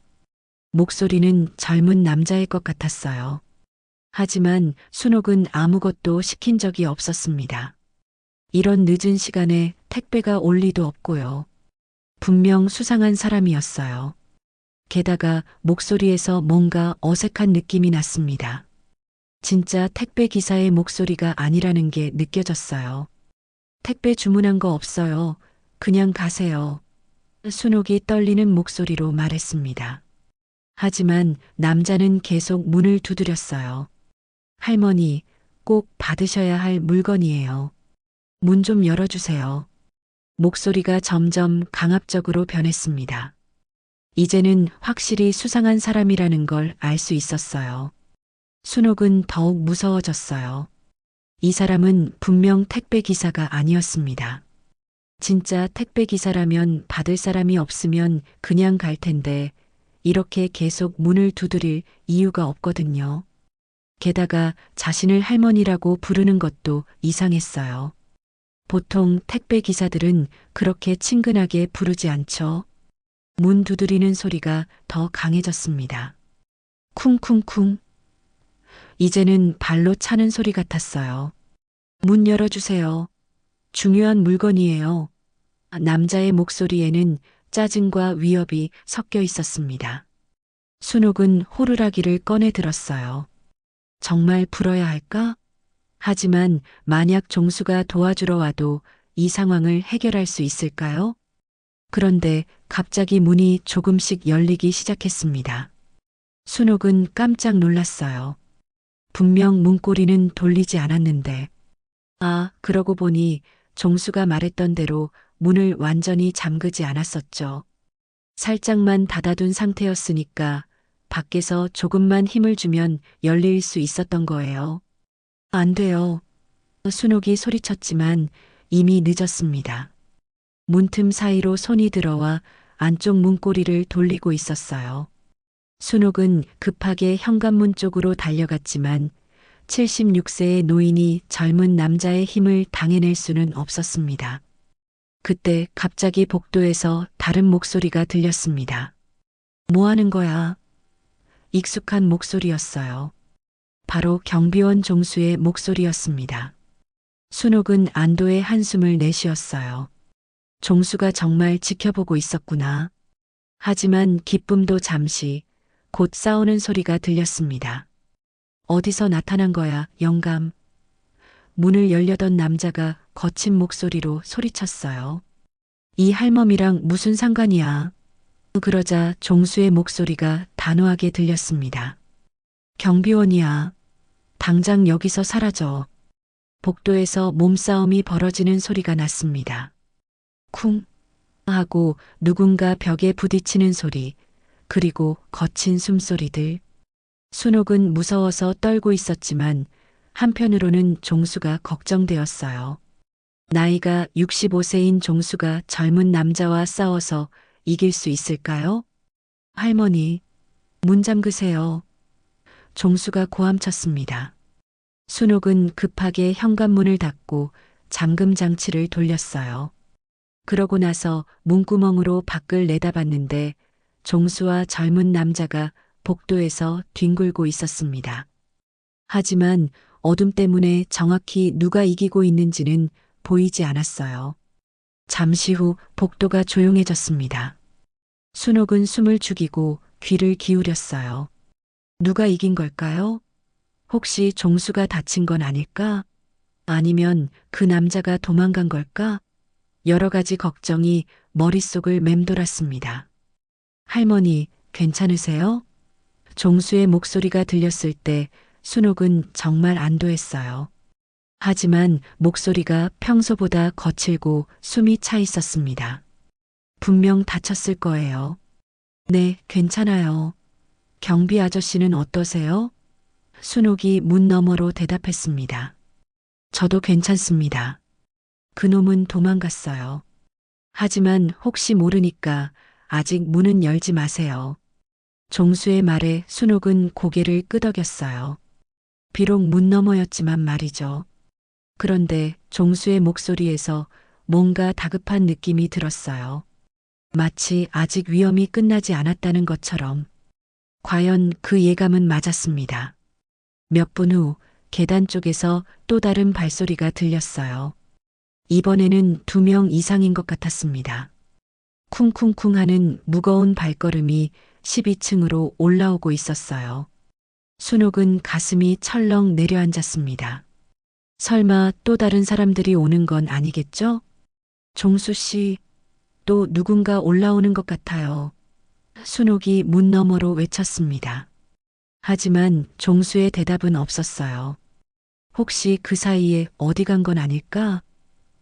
목소리는 젊은 남자의 것 같았어요. 하지만 순옥은 아무것도 시킨 적이 없었습니다. 이런 늦은 시간에 택배가 올 리도 없고요. 분명 수상한 사람이었어요. 게다가 목소리에서 뭔가 어색한 느낌이 났습니다. 진짜 택배 기사의 목소리가 아니라는 게 느껴졌어요. 택배 주문한 거 없어요. 그냥 가세요. 순옥이 떨리는 목소리로 말했습니다. 하지만 남자는 계속 문을 두드렸어요. 할머니, 꼭 받으셔야 할 물건이에요. 문 좀 열어주세요. 목소리가 점점 강압적으로 변했습니다. 이제는 확실히 수상한 사람이라는 걸 알 수 있었어요. 순옥은 더욱 무서워졌어요. 이 사람은 분명 택배 기사가 아니었습니다. 진짜 택배 기사라면 받을 사람이 없으면 그냥 갈 텐데 이렇게 계속 문을 두드릴 이유가 없거든요. 게다가 자신을 할머니라고 부르는 것도 이상했어요. 보통 택배 기사들은 그렇게 친근하게 부르지 않죠. 문 두드리는 소리가 더 강해졌습니다. 쿵쿵쿵. 이제는 발로 차는 소리 같았어요. 문 열어주세요. 중요한 물건이에요. 남자의 목소리에는 짜증과 위협이 섞여 있었습니다. 순옥은 호루라기를 꺼내 들었어요. 정말 불어야 할까? 하지만 만약 종수가 도와주러 와도 이 상황을 해결할 수 있을까요? 그런데 갑자기 문이 조금씩 열리기 시작했습니다. 순옥은 깜짝 놀랐어요. 분명 문고리는 돌리지 않았는데. 아, 그러고 보니 종수가 말했던 대로 문을 완전히 잠그지 않았었죠. 살짝만 닫아둔 상태였으니까 밖에서 조금만 힘을 주면 열릴 수 있었던 거예요. 안 돼요. 순옥이 소리쳤지만 이미 늦었습니다. 문틈 사이로 손이 들어와 안쪽 문고리를 돌리고 있었어요. 순옥은 급하게 현관문 쪽으로 달려갔지만 76세의 노인이 젊은 남자의 힘을 당해낼 수는 없었습니다. 그때 갑자기 복도에서 다른 목소리가 들렸습니다. 뭐 하는 거야? 익숙한 목소리였어요. 바로 경비원 종수의 목소리였습니다. 순옥은 안도의 한숨을 내쉬었어요. 종수가 정말 지켜보고 있었구나. 하지만 기쁨도 잠시, 곧 싸우는 소리가 들렸습니다. 어디서 나타난 거야, 영감? 문을 열려던 남자가 거친 목소리로 소리쳤어요. 이 할멈이랑 무슨 상관이야? 그러자 종수의 목소리가 단호하게 들렸습니다. 경비원이야. 당장 여기서 사라져. 복도에서 몸싸움이 벌어지는 소리가 났습니다. 쿵 하고 누군가 벽에 부딪히는 소리, 그리고 거친 숨소리들. 순옥은 무서워서 떨고 있었지만 한편으로는 종수가 걱정되었어요. 나이가 65세인 종수가 젊은 남자와 싸워서 이길 수 있을까요? 할머니, 문 잠그세요. 종수가 고함쳤습니다. 순옥은 급하게 현관문을 닫고 잠금 장치를 돌렸어요. 그러고 나서 문구멍으로 밖을 내다봤는데 종수와 젊은 남자가 복도에서 뒹굴고 있었습니다. 하지만 어둠 때문에 정확히 누가 이기고 있는지는 보이지 않았어요. 잠시 후 복도가 조용해졌습니다. 순옥은 숨을 죽이고 귀를 기울였어요. 누가 이긴 걸까요? 혹시 종수가 다친 건 아닐까? 아니면 그 남자가 도망간 걸까? 여러 가지 걱정이 머릿속을 맴돌았습니다. 할머니, 괜찮으세요? 종수의 목소리가 들렸을 때 순옥은 정말 안도했어요. 하지만 목소리가 평소보다 거칠고 숨이 차 있었습니다. 분명 다쳤을 거예요. 네, 괜찮아요. 경비 아저씨는 어떠세요? 순옥이 문 너머로 대답했습니다. 저도 괜찮습니다. 그놈은 도망갔어요. 하지만 혹시 모르니까 아직 문은 열지 마세요. 종수의 말에 순옥은 고개를 끄덕였어요. 비록 문 너머였지만 말이죠. 그런데 종수의 목소리에서 뭔가 다급한 느낌이 들었어요. 마치 아직 위험이 끝나지 않았다는 것처럼. 과연 그 예감은 맞았습니다. 몇 분 후 계단 쪽에서 또 다른 발소리가 들렸어요. 이번에는 2명 이상인 것 같았습니다. 쿵쿵쿵 하는 무거운 발걸음이 12층으로 올라오고 있었어요. 순옥은 가슴이 철렁 내려앉았습니다. 설마 또 다른 사람들이 오는 건 아니겠죠? 종수 씨, 또 누군가 올라오는 것 같아요. 순옥이 문 너머로 외쳤습니다. 하지만 종수의 대답은 없었어요. 혹시 그 사이에 어디 간 건 아닐까?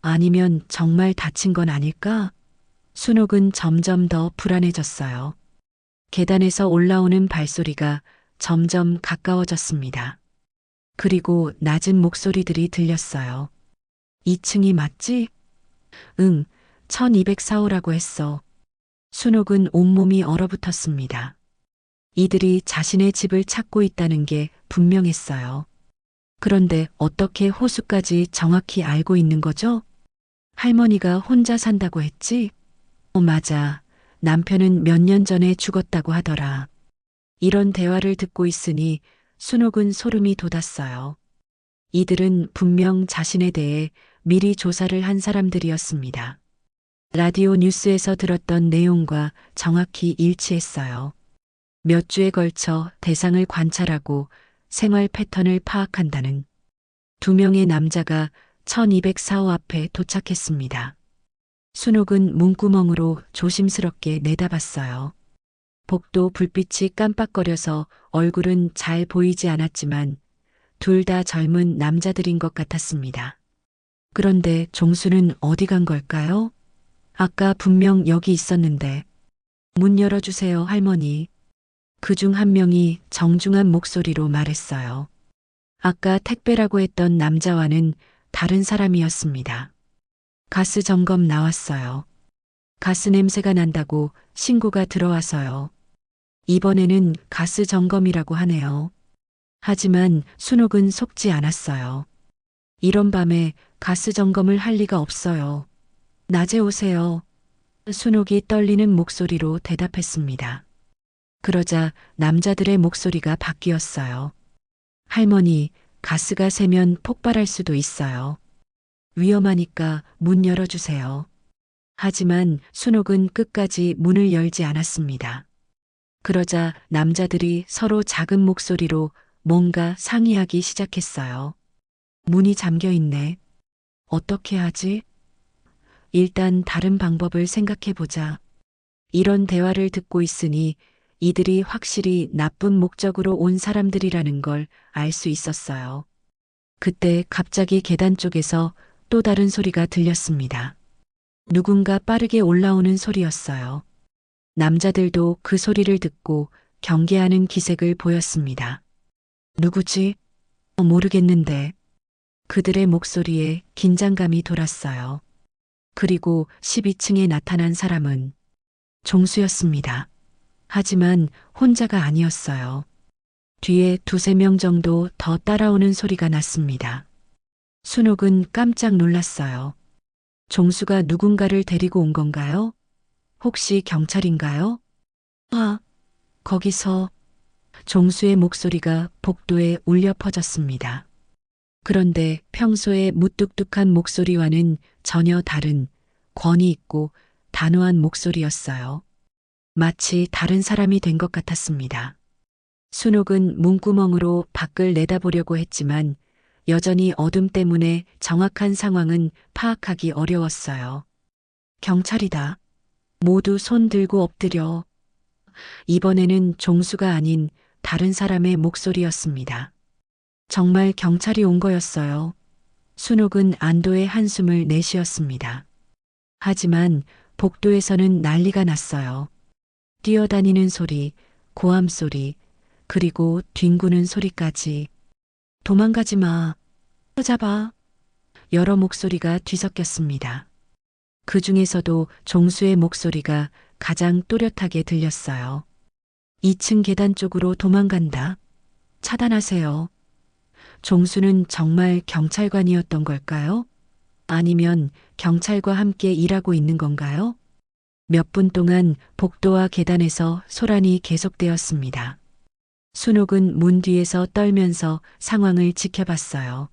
아니면 정말 다친 건 아닐까? 순옥은 점점 더 불안해졌어요. 계단에서 올라오는 발소리가 점점 가까워졌습니다. 그리고 낮은 목소리들이 들렸어요. 2층이 맞지? 응, 1204호라고 했어. 순옥은 온몸이 얼어붙었습니다. 이들이 자신의 집을 찾고 있다는 게 분명했어요. 그런데 어떻게 호수까지 정확히 알고 있는 거죠? 할머니가 혼자 산다고 했지? 맞아. 남편은 몇 년 전에 죽었다고 하더라. 이런 대화를 듣고 있으니 순옥은 소름이 돋았어요. 이들은 분명 자신에 대해 미리 조사를 한 사람들이었습니다. 라디오 뉴스에서 들었던 내용과 정확히 일치했어요. 몇 주에 걸쳐 대상을 관찰하고 생활 패턴을 파악한다는 2명의 남자가 1204호 앞에 도착했습니다. 순옥은 문구멍으로 조심스럽게 내다봤어요. 복도 불빛이 깜빡거려서 얼굴은 잘 보이지 않았지만 둘 다 젊은 남자들인 것 같았습니다. 그런데 종수는 어디 간 걸까요? 아까 분명 여기 있었는데. 문 열어주세요, 할머니. 그중 한 명이 정중한 목소리로 말했어요. 아까 택배라고 했던 남자와는 다른 사람이었습니다. 가스 점검 나왔어요. 가스 냄새가 난다고 신고가 들어와서요. 이번에는 가스 점검이라고 하네요. 하지만 순옥은 속지 않았어요. 이런 밤에 가스 점검을 할 리가 없어요. 낮에 오세요. 순옥이 떨리는 목소리로 대답했습니다. 그러자 남자들의 목소리가 바뀌었어요. 할머니, 가스가 새면 폭발할 수도 있어요. 위험하니까 문 열어주세요. 하지만 순옥은 끝까지 문을 열지 않았습니다. 그러자 남자들이 서로 작은 목소리로 뭔가 상의하기 시작했어요. 문이 잠겨 있네. 어떻게 하지? 일단 다른 방법을 생각해 보자. 이런 대화를 듣고 있으니 이들이 확실히 나쁜 목적으로 온 사람들이라는 걸 알 수 있었어요. 그때 갑자기 계단 쪽에서 또 다른 소리가 들렸습니다. 누군가 빠르게 올라오는 소리였어요. 남자들도 그 소리를 듣고 경계하는 기색을 보였습니다. 누구지? 모르겠는데. 그들의 목소리에 긴장감이 돌았어요. 그리고 12층에 나타난 사람은 종수였습니다. 하지만 혼자가 아니었어요. 뒤에 2~3명 정도 더 따라오는 소리가 났습니다. 순옥은 깜짝 놀랐어요. 종수가 누군가를 데리고 온 건가요? 혹시 경찰인가요? 아, 거기서 종수의 목소리가 복도에 울려 퍼졌습니다. 그런데 평소의 무뚝뚝한 목소리와는 전혀 다른 권위 있고 단호한 목소리였어요. 마치 다른 사람이 된 것 같았습니다. 순옥은 문구멍으로 밖을 내다보려고 했지만 여전히 어둠 때문에 정확한 상황은 파악하기 어려웠어요. 경찰이다. 모두 손 들고 엎드려. 이번에는 종수가 아닌 다른 사람의 목소리였습니다. 정말 경찰이 온 거였어요. 순옥은 안도의 한숨을 내쉬었습니다. 하지만 복도에서는 난리가 났어요. 뛰어다니는 소리, 고함 소리, 그리고 뒹구는 소리까지. 도망가지 마. 잡아. 여러 목소리가 뒤섞였습니다. 그 중에서도 종수의 목소리가 가장 또렷하게 들렸어요. 2층 계단 쪽으로 도망간다. 차단하세요. 종수는 정말 경찰관이었던 걸까요? 아니면 경찰과 함께 일하고 있는 건가요? 몇 분 동안 복도와 계단에서 소란이 계속되었습니다. 순옥은 문 뒤에서 떨면서 상황을 지켜봤어요.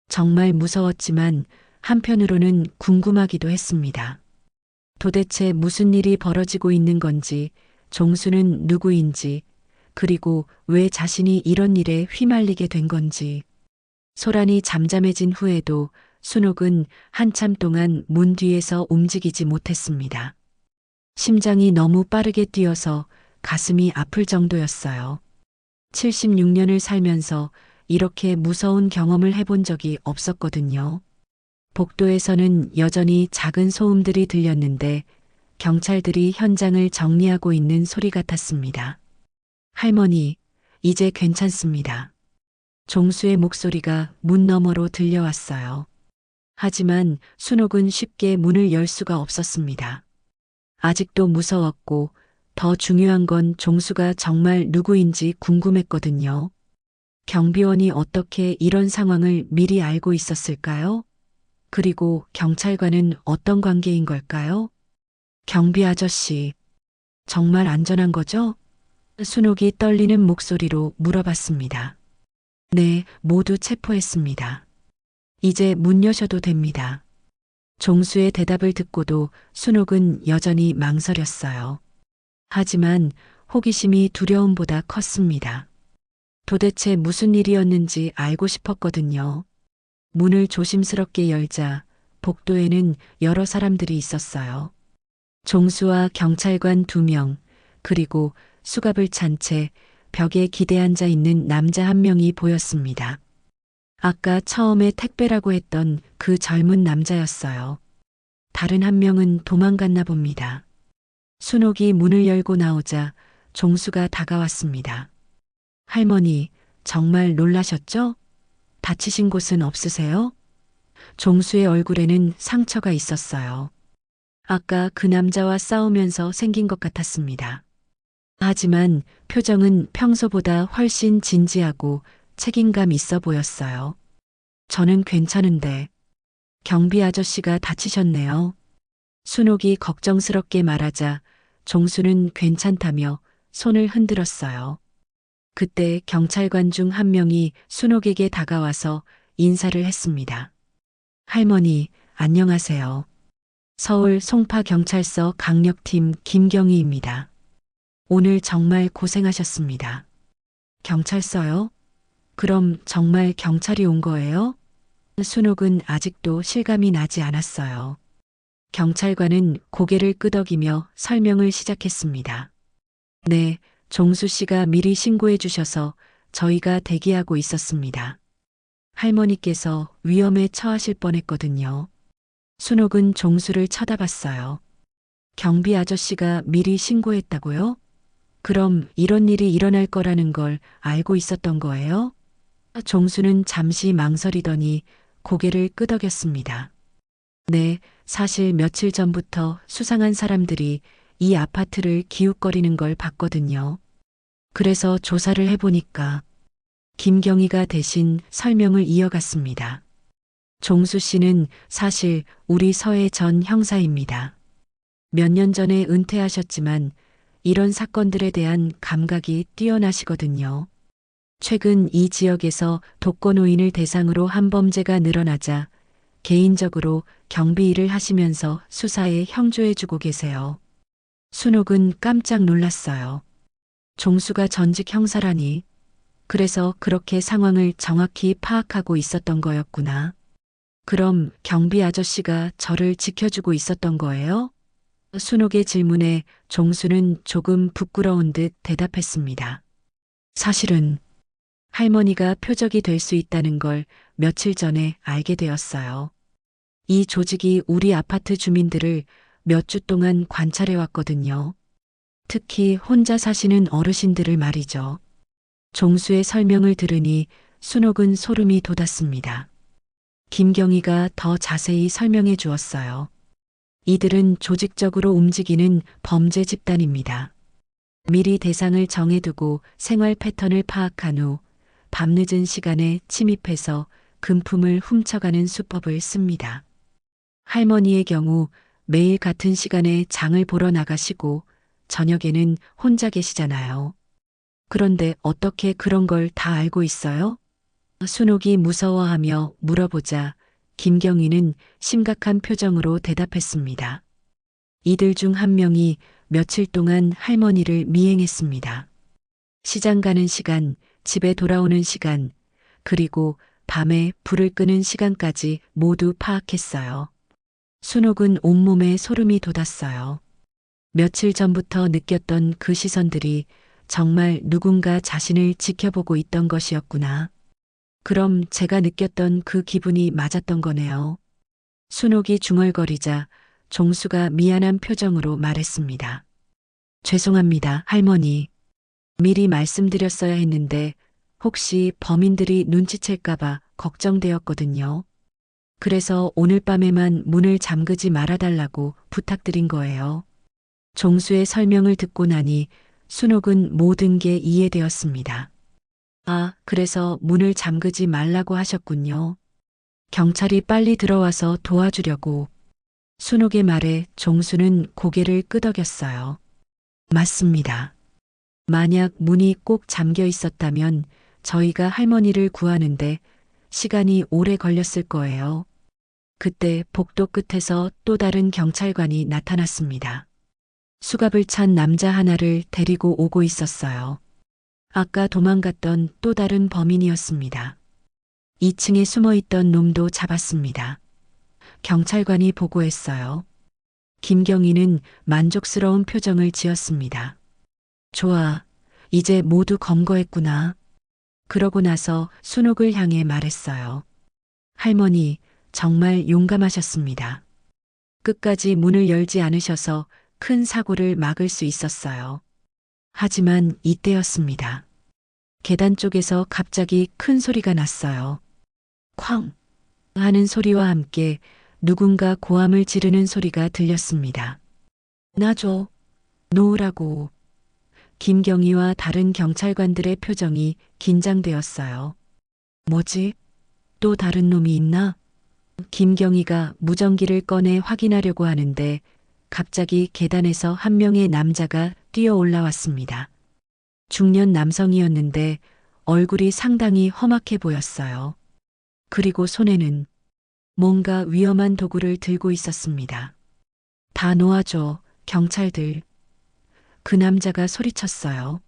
정말 무서웠지만 한편으로는 궁금하기도 했습니다. 도대체 무슨 일이 벌어지고 있는 건지 종수는 누구인지, 그리고 왜 자신이 이런 일에 휘말리게 된 건지. 소란이 잠잠해진 후에도 순옥은 한참 동안 문 뒤에서 움직이지 못했습니다. 심장이 너무 빠르게 뛰어서 가슴이 아플 정도였어요. 76년을 살면서 이렇게 무서운 경험을 해본 적이 없었거든요. 복도에서는 여전히 작은 소음들이 들렸는데 경찰들이 현장을 정리하고 있는 소리 같았습니다. 할머니, 이제 괜찮습니다. 종수의 목소리가 문 너머로 들려왔어요. 하지만 순옥은 쉽게 문을 열 수가 없었습니다. 아직도 무서웠고 더 중요한 건 종수가 정말 누구인지 궁금했거든요. 경비원이 어떻게 이런 상황을 미리 알고 있었을까요? 그리고 경찰과는 어떤 관계인 걸까요? 경비 아저씨, 정말 안전한 거죠? 순옥이 떨리는 목소리로 물어봤습니다. 네, 모두 체포했습니다. 이제 문 여셔도 됩니다. 종수의 대답을 듣고도 순옥은 여전히 망설였어요. 하지만 호기심이 두려움보다 컸습니다. 도대체 무슨 일이었는지 알고 싶었거든요. 문을 조심스럽게 열자 복도에는 여러 사람들이 있었어요. 종수와 경찰관 2명, 그리고 수갑을 찬 채 벽에 기대 앉아 있는 남자 1명이 보였습니다. 아까 처음에 택배라고 했던 그 젊은 남자였어요. 다른 1명은 도망갔나 봅니다. 순옥이 문을 열고 나오자 종수가 다가왔습니다. 할머니, 정말 놀라셨죠? 다치신 곳은 없으세요? 종수의 얼굴에는 상처가 있었어요. 아까 그 남자와 싸우면서 생긴 것 같았습니다. 하지만 표정은 평소보다 훨씬 진지하고 책임감 있어 보였어요. 저는 괜찮은데 경비 아저씨가 다치셨네요. 순옥이 걱정스럽게 말하자 종수는 괜찮다며 손을 흔들었어요. 그때 경찰관 중 1명이 순옥에게 다가와서 인사를 했습니다. 할머니, 안녕하세요. 서울 송파경찰서 강력팀 김경희입니다. 오늘 정말 고생하셨습니다. 경찰서요? 그럼 정말 경찰이 온 거예요? 순옥은 아직도 실감이 나지 않았어요. 경찰관은 고개를 끄덕이며 설명을 시작했습니다. 네, 종수 씨가 미리 신고해 주셔서 저희가 대기하고 있었습니다. 할머니께서 위험에 처하실 뻔했거든요. 순옥은 종수를 쳐다봤어요. 경비 아저씨가 미리 신고했다고요? 그럼 이런 일이 일어날 거라는 걸 알고 있었던 거예요? 종수는 잠시 망설이더니 고개를 끄덕였습니다. 네, 사실 며칠 전부터 수상한 사람들이 이 아파트를 기웃거리는 걸 봤거든요. 그래서 조사를 해보니까 김경희가 대신 설명을 이어갔습니다. 종수 씨는 사실 우리 서해 전 형사입니다. 몇 년 전에 은퇴하셨지만 이런 사건들에 대한 감각이 뛰어나시거든요. 최근 이 지역에서 독거노인을 대상으로 한 범죄가 늘어나자 개인적으로 경비 일을 하시면서 수사에 형조해주고 계세요. 순옥은 깜짝 놀랐어요. 종수가 전직 형사라니. 그래서 그렇게 상황을 정확히 파악하고 있었던 거였구나. 그럼 경비 아저씨가 저를 지켜주고 있었던 거예요? 순옥의 질문에 종수는 조금 부끄러운 듯 대답했습니다. 사실은 할머니가 표적이 될 수 있다는 걸 며칠 전에 알게 되었어요. 이 조직이 우리 아파트 주민들을 몇 주 동안 관찰해 왔거든요. 특히 혼자 사시는 어르신들을 말이죠. 종수의 설명을 들으니 순옥은 소름이 돋았습니다. 김경희가 더 자세히 설명해 주었어요. 이들은 조직적으로 움직이는 범죄 집단입니다. 미리 대상을 정해두고 생활 패턴을 파악한 후 밤늦은 시간에 침입해서 금품을 훔쳐가는 수법을 씁니다. 할머니의 경우 매일 같은 시간에 장을 보러 나가시고 저녁에는 혼자 계시잖아요. 그런데 어떻게 그런 걸 다 알고 있어요? 순옥이 무서워하며 물어보자 김경희는 심각한 표정으로 대답했습니다. 이들 중 1명이 며칠 동안 할머니를 미행했습니다. 시장 가는 시간, 집에 돌아오는 시간, 그리고 밤에 불을 끄는 시간까지 모두 파악했어요. 순옥은 온몸에 소름이 돋았어요. 며칠 전부터 느꼈던 그 시선들이 정말 누군가 자신을 지켜보고 있던 것이었구나. 그럼 제가 느꼈던 그 기분이 맞았던 거네요. 순옥이 중얼거리자 종수가 미안한 표정으로 말했습니다. 죄송합니다, 할머니. 미리 말씀드렸어야 했는데 혹시 범인들이 눈치챌까봐 걱정되었거든요. 그래서 오늘 밤에만 문을 잠그지 말아달라고 부탁드린 거예요. 종수의 설명을 듣고 나니 순옥은 모든 게 이해되었습니다. 아, 그래서 문을 잠그지 말라고 하셨군요. 경찰이 빨리 들어와서 도와주려고. 순옥의 말에 종수는 고개를 끄덕였어요. 맞습니다. 만약 문이 꼭 잠겨 있었다면 저희가 할머니를 구하는데 시간이 오래 걸렸을 거예요. 그때 복도 끝에서 또 다른 경찰관이 나타났습니다. 수갑을 찬 남자 하나를 데리고 오고 있었어요. 아까 도망갔던 또 다른 범인이었습니다. 2층에 숨어 있던 놈도 잡았습니다. 경찰관이 보고했어요. 김경희는 만족스러운 표정을 지었습니다. 좋아, 이제 모두 검거했구나. 그러고 나서 순옥을 향해 말했어요. 할머니, 정말 용감하셨습니다. 끝까지 문을 열지 않으셔서 큰 사고를 막을 수 있었어요. 하지만 이때였습니다. 계단 쪽에서 갑자기 큰 소리가 났어요. 쾅! 하는 소리와 함께 누군가 고함을 지르는 소리가 들렸습니다. 놔줘. 놓으라고. 김경희와 다른 경찰관들의 표정이 긴장되었어요. 뭐지? 또 다른 놈이 있나? 김경희가 무전기를 꺼내 확인하려고 하는데 갑자기 계단에서 한 명의 남자가 뛰어 올라왔습니다. 중년 남성이었는데 얼굴이 상당히 험악해 보였어요. 그리고 손에는 뭔가 위험한 도구를 들고 있었습니다. 다 놓아줘, 경찰들. 그 남자가 소리쳤어요.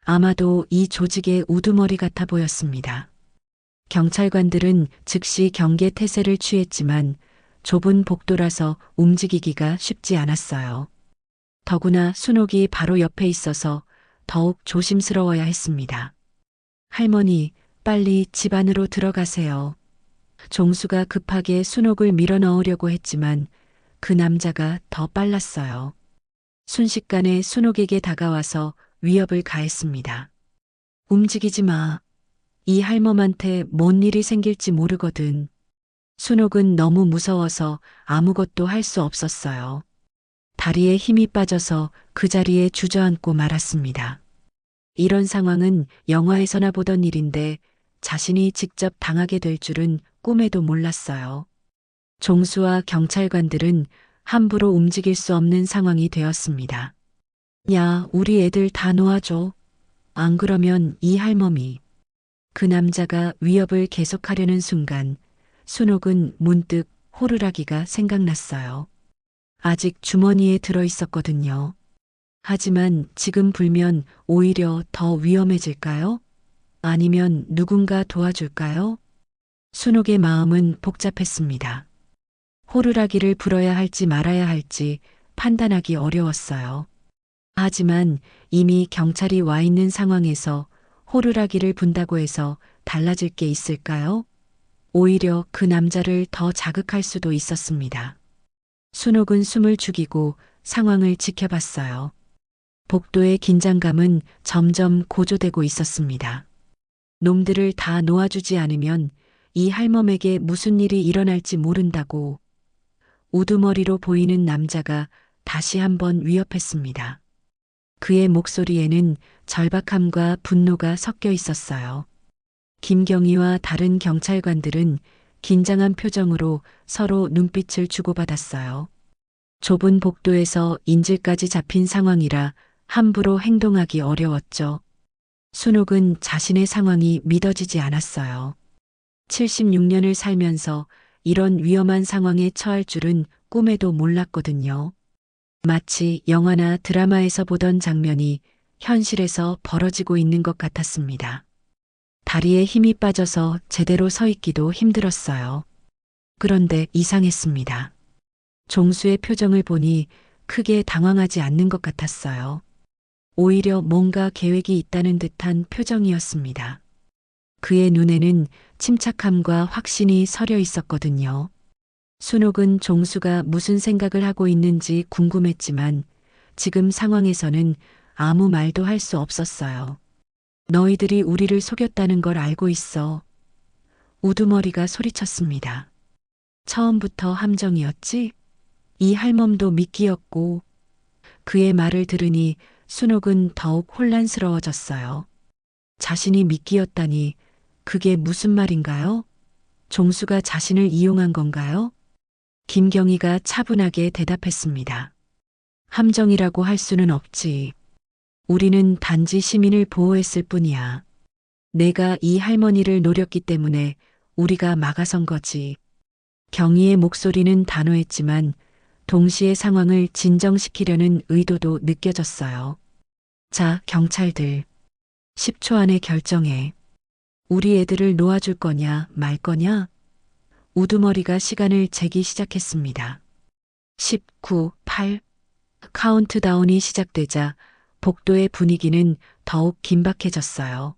아마도 이 조직의 우두머리 같아 보였습니다. 경찰관들은 즉시 경계 태세를 취했지만 좁은 복도라서 움직이기가 쉽지 않았어요. 더구나 순옥이 바로 옆에 있어서 더욱 조심스러워야 했습니다. 할머니, 빨리 집 안으로 들어가세요. 종수가 급하게 순옥을 밀어 넣으려고 했지만 그 남자가 더 빨랐어요. 순식간에 순옥에게 다가와서 위협을 가했습니다. 움직이지 마. 이 할멈한테 뭔 일이 생길지 모르거든. 순옥은 너무 무서워서 아무것도 할 수 없었어요. 다리에 힘이 빠져서 그 자리에 주저앉고 말았습니다. 이런 상황은 영화에서나 보던 일인데 자신이 직접 당하게 될 줄은 꿈에도 몰랐어요. 종수와 경찰관들은 함부로 움직일 수 없는 상황이 되었습니다. 야, 우리 애들 다 놓아줘. 안 그러면 이 할멈이. 그 남자가 위협을 계속하려는 순간 순옥은 문득 호루라기가 생각났어요. 아직 주머니에 들어 있었거든요. 하지만 지금 불면 오히려 더 위험해질까요? 아니면 누군가 도와줄까요? 순옥의 마음은 복잡했습니다. 호루라기를 불어야 할지 말아야 할지 판단하기 어려웠어요. 하지만 이미 경찰이 와 있는 상황에서 호루라기를 분다고 해서 달라질 게 있을까요? 오히려 그 남자를 더 자극할 수도 있었습니다. 순옥은 숨을 죽이고 상황을 지켜봤어요. 복도의 긴장감은 점점 고조되고 있었습니다. 놈들을 다 놓아주지 않으면 이 할멈에게 무슨 일이 일어날지 모른다고. 우두머리로 보이는 남자가 다시 한번 위협했습니다. 그의 목소리에는 절박함과 분노가 섞여 있었어요. 김경희와 다른 경찰관들은 긴장한 표정으로 서로 눈빛을 주고받았어요. 좁은 복도에서 인질까지 잡힌 상황이라 함부로 행동하기 어려웠죠. 순옥은 자신의 상황이 믿어지지 않았어요. 76년을 살면서 이런 위험한 상황에 처할 줄은 꿈에도 몰랐거든요. 마치 영화나 드라마에서 보던 장면이 현실에서 벌어지고 있는 것 같았습니다. 다리에 힘이 빠져서 제대로 서 있기도 힘들었어요. 그런데 이상했습니다. 종수의 표정을 보니 크게 당황하지 않는 것 같았어요. 오히려 뭔가 계획이 있다는 듯한 표정이었습니다. 그의 눈에는 침착함과 확신이 서려 있었거든요. 순옥은 종수가 무슨 생각을 하고 있는지 궁금했지만 지금 상황에서는 아무 말도 할 수 없었어요. 너희들이 우리를 속였다는 걸 알고 있어. 우두머리가 소리쳤습니다. 처음부터 함정이었지? 이 할멈도 미끼였고. 그의 말을 들으니 순옥은 더욱 혼란스러워졌어요. 자신이 미끼였다니 그게 무슨 말인가요? 종수가 자신을 이용한 건가요? 김경희가 차분하게 대답했습니다. 함정이라고 할 수는 없지. 우리는 단지 시민을 보호했을 뿐이야. 내가 이 할머니를 노렸기 때문에 우리가 막아선 거지. 경희의 목소리는 단호했지만 동시에 상황을 진정시키려는 의도도 느껴졌어요. 자, 경찰들. 10초 안에 결정해. 우리 애들을 놓아줄 거냐, 말 거냐? 우두머리가 시간을 재기 시작했습니다. 19, 8. 카운트다운이 시작되자 복도의 분위기는 더욱 긴박해졌어요.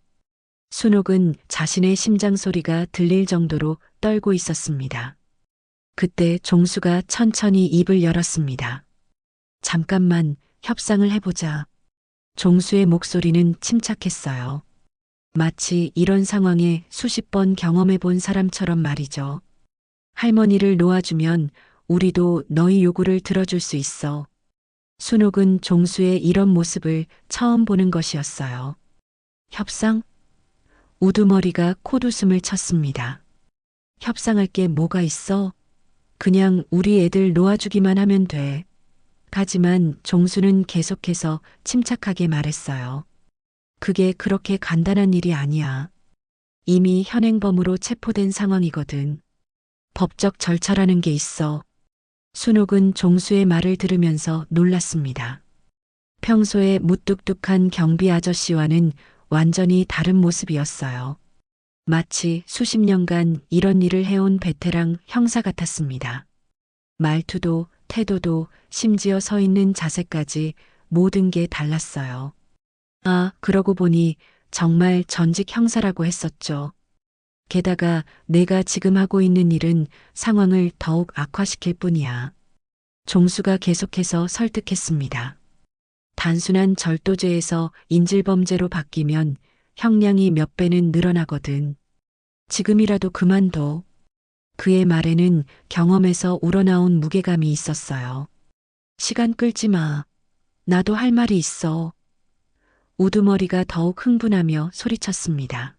순옥은 자신의 심장 소리가 들릴 정도로 떨고 있었습니다. 그때 종수가 천천히 입을 열었습니다. 잠깐만 협상을 해보자. 종수의 목소리는 침착했어요. 마치 이런 상황에 수십 번 경험해 본 사람처럼 말이죠. 할머니를 놓아주면 우리도 너희 요구를 들어줄 수 있어. 순옥은 종수의 이런 모습을 처음 보는 것이었어요. 협상? 우두머리가 콧웃음을 쳤습니다. 협상할 게 뭐가 있어? 그냥 우리 애들 놓아주기만 하면 돼. 하지만 종수는 계속해서 침착하게 말했어요. 그게 그렇게 간단한 일이 아니야. 이미 현행범으로 체포된 상황이거든. 법적 절차라는 게 있어. 순옥은 종수의 말을 들으면서 놀랐습니다. 평소에 무뚝뚝한 경비 아저씨와는 완전히 다른 모습이었어요. 마치 수십 년간 이런 일을 해온 베테랑 형사 같았습니다. 말투도 태도도 심지어 서 있는 자세까지 모든 게 달랐어요. 아, 그러고 보니 정말 전직 형사라고 했었죠. 게다가 내가 지금 하고 있는 일은 상황을 더욱 악화시킬 뿐이야. 종수가 계속해서 설득했습니다. 단순한 절도죄에서 인질범죄로 바뀌면 형량이 몇 배는 늘어나거든. 지금이라도 그만둬. 그의 말에는 경험에서 우러나온 무게감이 있었어요. 시간 끌지 마. 나도 할 말이 있어. 우두머리가 더욱 흥분하며 소리쳤습니다.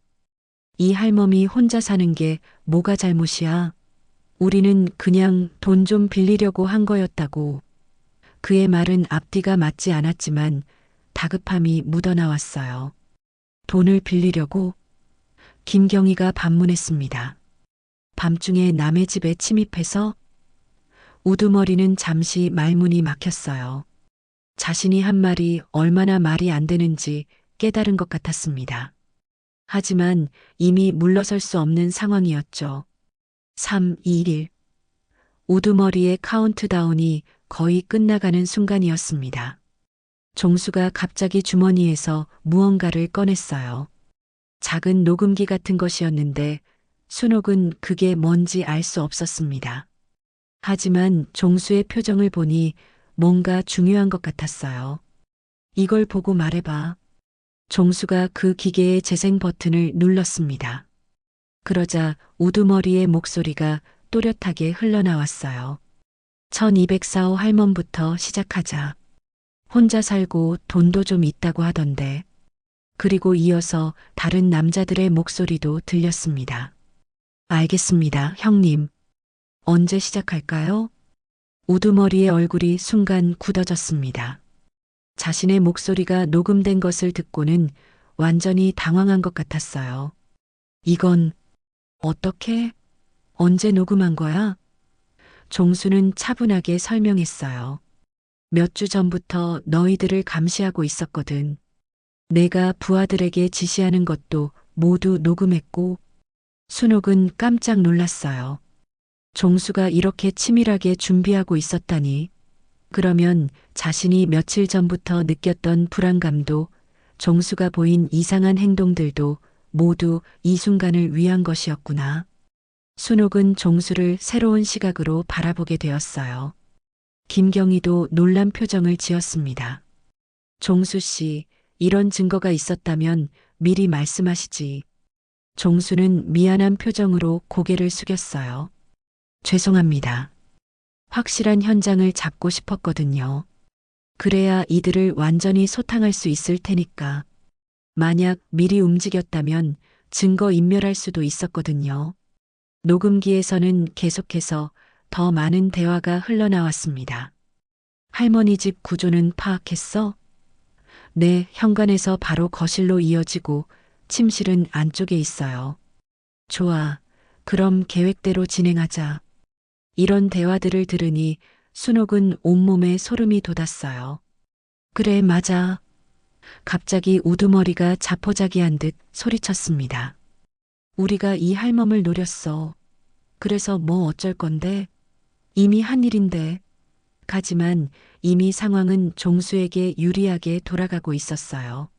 이 할멈이 혼자 사는 게 뭐가 잘못이야? 우리는 그냥 돈 좀 빌리려고 한 거였다고. 그의 말은 앞뒤가 맞지 않았지만 다급함이 묻어나왔어요. 돈을 빌리려고? 김경희가 반문했습니다. 밤중에 남의 집에 침입해서? 우두머리는 잠시 말문이 막혔어요. 자신이 한 말이 얼마나 말이 안 되는지 깨달은 것 같았습니다. 하지만 이미 물러설 수 없는 상황이었죠. 3, 2, 1. 우두머리의 카운트다운이 거의 끝나가는 순간이었습니다. 종수가 갑자기 주머니에서 무언가를 꺼냈어요. 작은 녹음기 같은 것이었는데 순옥은 그게 뭔지 알 수 없었습니다. 하지만 종수의 표정을 보니 뭔가 중요한 것 같았어요. 이걸 보고 말해봐. 종수가 그 기계의 재생 버튼을 눌렀습니다. 그러자 우두머리의 목소리가 또렷하게 흘러나왔어요. 1204호 할멈부터 시작하자. 혼자 살고 돈도 좀 있다고 하던데. 그리고 이어서 다른 남자들의 목소리도 들렸습니다. 알겠습니다, 형님. 언제 시작할까요? 우두머리의 얼굴이 순간 굳어졌습니다. 자신의 목소리가 녹음된 것을 듣고는 완전히 당황한 것 같았어요. 이건 어떻게? 언제 녹음한 거야? 종수는 차분하게 설명했어요. 몇 주 전부터 너희들을 감시하고 있었거든. 내가 부하들에게 지시하는 것도 모두 녹음했고, 순옥은 깜짝 놀랐어요. 종수가 이렇게 치밀하게 준비하고 있었다니. 그러면 자신이 며칠 전부터 느꼈던 불안감도, 종수가 보인 이상한 행동들도 모두 이 순간을 위한 것이었구나. 순옥은 종수를 새로운 시각으로 바라보게 되었어요. 김경희도 놀란 표정을 지었습니다. 종수 씨, 이런 증거가 있었다면 미리 말씀하시지. 종수는 미안한 표정으로 고개를 숙였어요. 죄송합니다. 확실한 현장을 잡고 싶었거든요. 그래야 이들을 완전히 소탕할 수 있을 테니까. 만약 미리 움직였다면 증거 인멸할 수도 있었거든요. 녹음기에서는 계속해서 더 많은 대화가 흘러나왔습니다. 할머니 집 구조는 파악했어? 네, 현관에서 바로 거실로 이어지고 침실은 안쪽에 있어요. 좋아. 그럼 계획대로 진행하자. 이런 대화들을 들으니 순옥은 온몸에 소름이 돋았어요. 그래, 맞아. 갑자기 우두머리가 자포자기한 듯 소리쳤습니다. 우리가 이 할멈을 노렸어. 그래서 뭐 어쩔 건데? 이미 한 일인데. 하지만 이미 상황은 종수에게 유리하게 돌아가고 있었어요.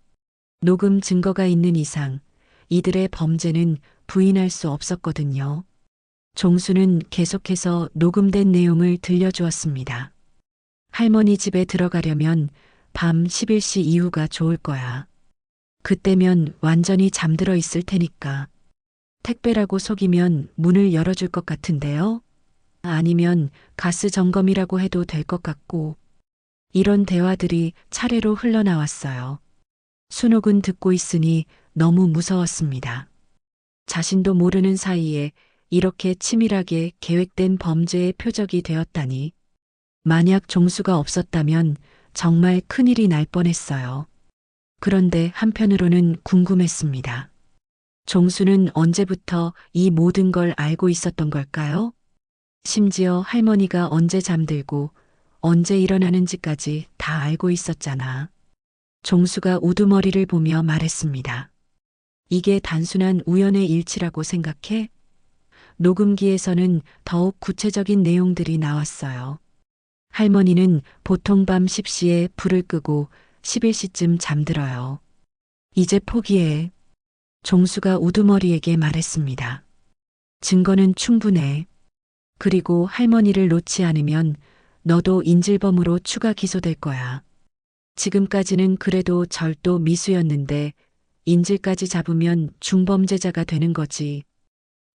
녹음 증거가 있는 이상 이들의 범죄는 부인할 수 없었거든요. 종수는 계속해서 녹음된 내용을 들려주었습니다. 할머니 집에 들어가려면 밤 11시 이후가 좋을 거야. 그때면 완전히 잠들어 있을 테니까. 택배라고 속이면 문을 열어줄 것 같은데요? 아니면 가스 점검이라고 해도 될 것 같고. 이런 대화들이 차례로 흘러나왔어요. 순옥은 듣고 있으니 너무 무서웠습니다. 자신도 모르는 사이에 이렇게 치밀하게 계획된 범죄의 표적이 되었다니. 만약 종수가 없었다면 정말 큰일이 날 뻔했어요. 그런데 한편으로는 궁금했습니다. 종수는 언제부터 이 모든 걸 알고 있었던 걸까요? 심지어 할머니가 언제 잠들고 언제 일어나는지까지 다 알고 있었잖아. 종수가 우두머리를 보며 말했습니다. 이게 단순한 우연의 일치라고 생각해? 녹음기에서는 더욱 구체적인 내용들이 나왔어요. 할머니는 보통 밤 10시에 불을 끄고 11시쯤 잠들어요. 이제 포기해. 종수가 우두머리에게 말했습니다. 증거는 충분해. 그리고 할머니를 놓지 않으면 너도 인질범으로 추가 기소될 거야. 지금까지는 그래도 절도 미수였는데 인질까지 잡으면 중범죄자가 되는 거지.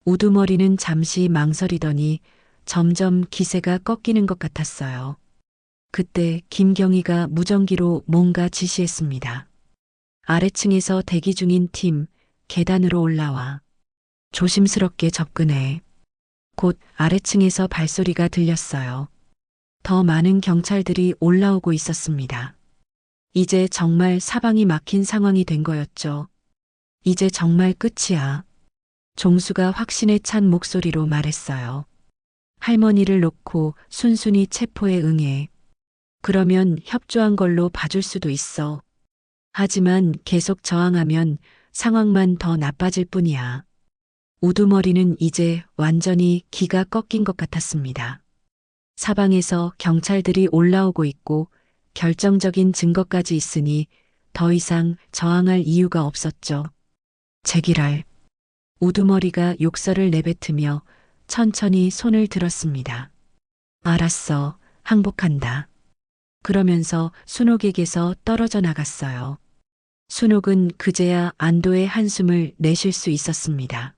우두머리는 잠시 망설이더니 점점 기세가 꺾이는 것 같았어요. 그때 김경희가 무전기로 뭔가 지시했습니다. 아래층에서 대기 중인 팀, 계단으로 올라와. 조심스럽게 접근해. 곧 아래층에서 발소리가 들렸어요. 더 많은 경찰들이 올라오고 있었습니다. 이제 정말 사방이 막힌 상황이 된 거였죠. 이제 정말 끝이야. 종수가 확신에 찬 목소리로 말했어요. 할머니를 놓고 순순히 체포에 응해. 그러면 협조한 걸로 봐줄 수도 있어. 하지만 계속 저항하면 상황만 더 나빠질 뿐이야. 우두머리는 이제 완전히 기가 꺾인 것 같았습니다. 사방에서 경찰들이 올라오고 있고 결정적인 증거까지 있으니 더 이상 저항할 이유가 없었죠. 제기랄. 우두머리가 욕설을 내뱉으며 천천히 손을 들었습니다. 알았어. 항복한다. 그러면서 순옥에게서 떨어져 나갔어요. 순옥은 그제야 안도의 한숨을 내쉴 수 있었습니다.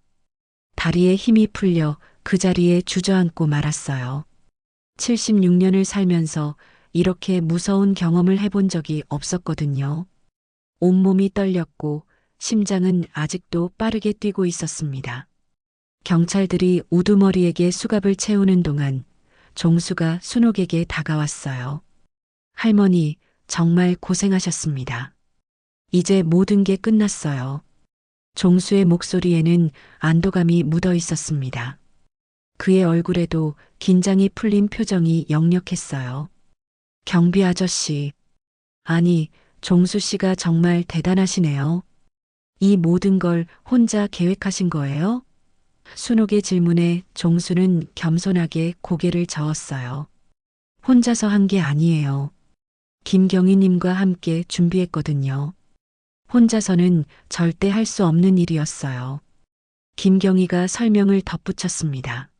다리에 힘이 풀려 그 자리에 주저앉고 말았어요. 76년을 살면서 이렇게 무서운 경험을 해본 적이 없었거든요. 온몸이 떨렸고 심장은 아직도 빠르게 뛰고 있었습니다. 경찰들이 우두머리에게 수갑을 채우는 동안 종수가 순옥에게 다가왔어요. 할머니, 정말 고생하셨습니다. 이제 모든 게 끝났어요. 종수의 목소리에는 안도감이 묻어 있었습니다. 그의 얼굴에도 긴장이 풀린 표정이 역력했어요. 경비 아저씨. 아니, 종수 씨가 정말 대단하시네요. 이 모든 걸 혼자 계획하신 거예요? 순옥의 질문에 종수는 겸손하게 고개를 저었어요. 혼자서 한 게 아니에요. 김경희님과 함께 준비했거든요. 혼자서는 절대 할 수 없는 일이었어요. 김경희가 설명을 덧붙였습니다.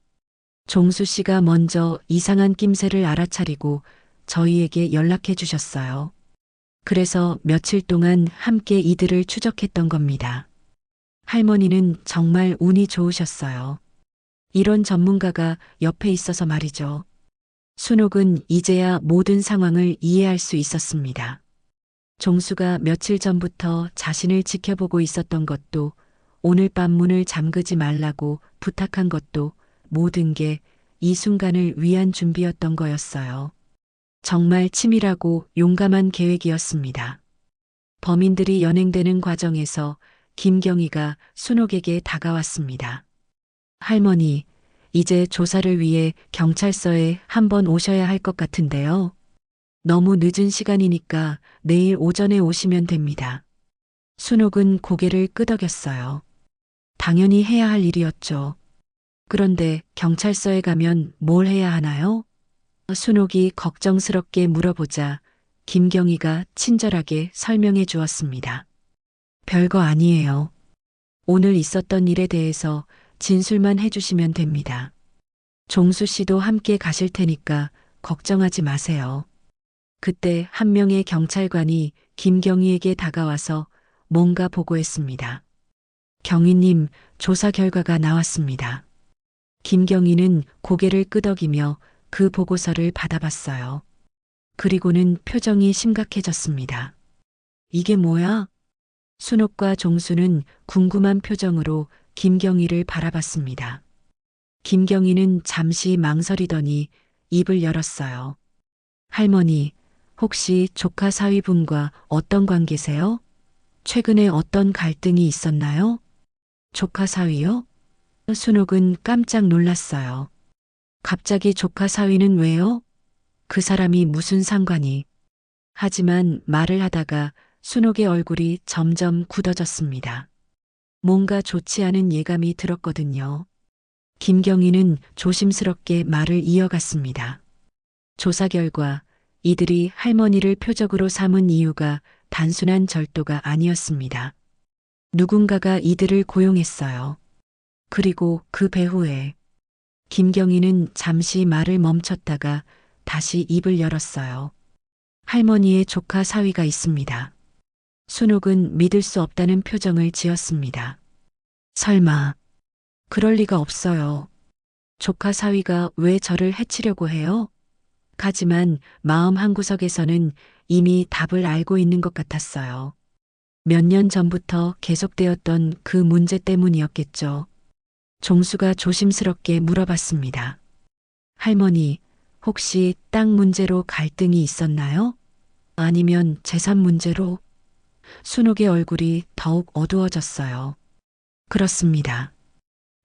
종수 씨가 먼저 이상한 낌새를 알아차리고 저희에게 연락해 주셨어요. 그래서 며칠 동안 함께 이들을 추적했던 겁니다. 할머니는 정말 운이 좋으셨어요. 이런 전문가가 옆에 있어서 말이죠. 순옥은 이제야 모든 상황을 이해할 수 있었습니다. 종수가 며칠 전부터 자신을 지켜보고 있었던 것도, 오늘 밤 문을 잠그지 말라고 부탁한 것도 모든 게 이 순간을 위한 준비였던 거였어요. 정말 치밀하고 용감한 계획이었습니다. 범인들이 연행되는 과정에서 김경희가 순옥에게 다가왔습니다. 할머니, 이제 조사를 위해 경찰서에 한번 오셔야 할 것 같은데요. 너무 늦은 시간이니까 내일 오전에 오시면 됩니다. 순옥은 고개를 끄덕였어요. 당연히 해야 할 일이었죠. 그런데 경찰서에 가면 뭘 해야 하나요? 순옥이 걱정스럽게 물어보자 김경희가 친절하게 설명해 주었습니다. 별거 아니에요. 오늘 있었던 일에 대해서 진술만 해주시면 됩니다. 종수 씨도 함께 가실 테니까 걱정하지 마세요. 그때 한 명의 경찰관이 김경희에게 다가와서 뭔가 보고했습니다. 경희님, 조사 결과가 나왔습니다. 김경희는 고개를 끄덕이며 그 보고서를 받아봤어요. 그리고는 표정이 심각해졌습니다. 이게 뭐야? 순옥과 종수는 궁금한 표정으로 김경희를 바라봤습니다. 김경희는 잠시 망설이더니 입을 열었어요. 할머니, 혹시 조카 사위분과 어떤 관계세요? 최근에 어떤 갈등이 있었나요? 조카 사위요? 순옥은 깜짝 놀랐어요. 갑자기 조카 사위는 왜요? 그 사람이 무슨 상관이? 하지만 말을 하다가 순옥의 얼굴이 점점 굳어졌습니다. 뭔가 좋지 않은 예감이 들었거든요. 김경희는 조심스럽게 말을 이어갔습니다. 조사 결과 이들이 할머니를 표적으로 삼은 이유가 단순한 절도가 아니었습니다. 누군가가 이들을 고용했어요. 그리고 그 배후에 김경희는 잠시 말을 멈췄다가 다시 입을 열었어요. 할머니의 조카 사위가 있습니다. 순옥은 믿을 수 없다는 표정을 지었습니다. 설마, 그럴 리가 없어요. 조카 사위가 왜 저를 해치려고 해요? 하지만 마음 한구석에서는 이미 답을 알고 있는 것 같았어요. 몇 년 전부터 계속되었던 그 문제 때문이었겠죠. 종수가 조심스럽게 물어봤습니다. 할머니, 혹시 땅 문제로 갈등이 있었나요? 아니면 재산 문제로? 순옥의 얼굴이 더욱 어두워졌어요. 그렇습니다.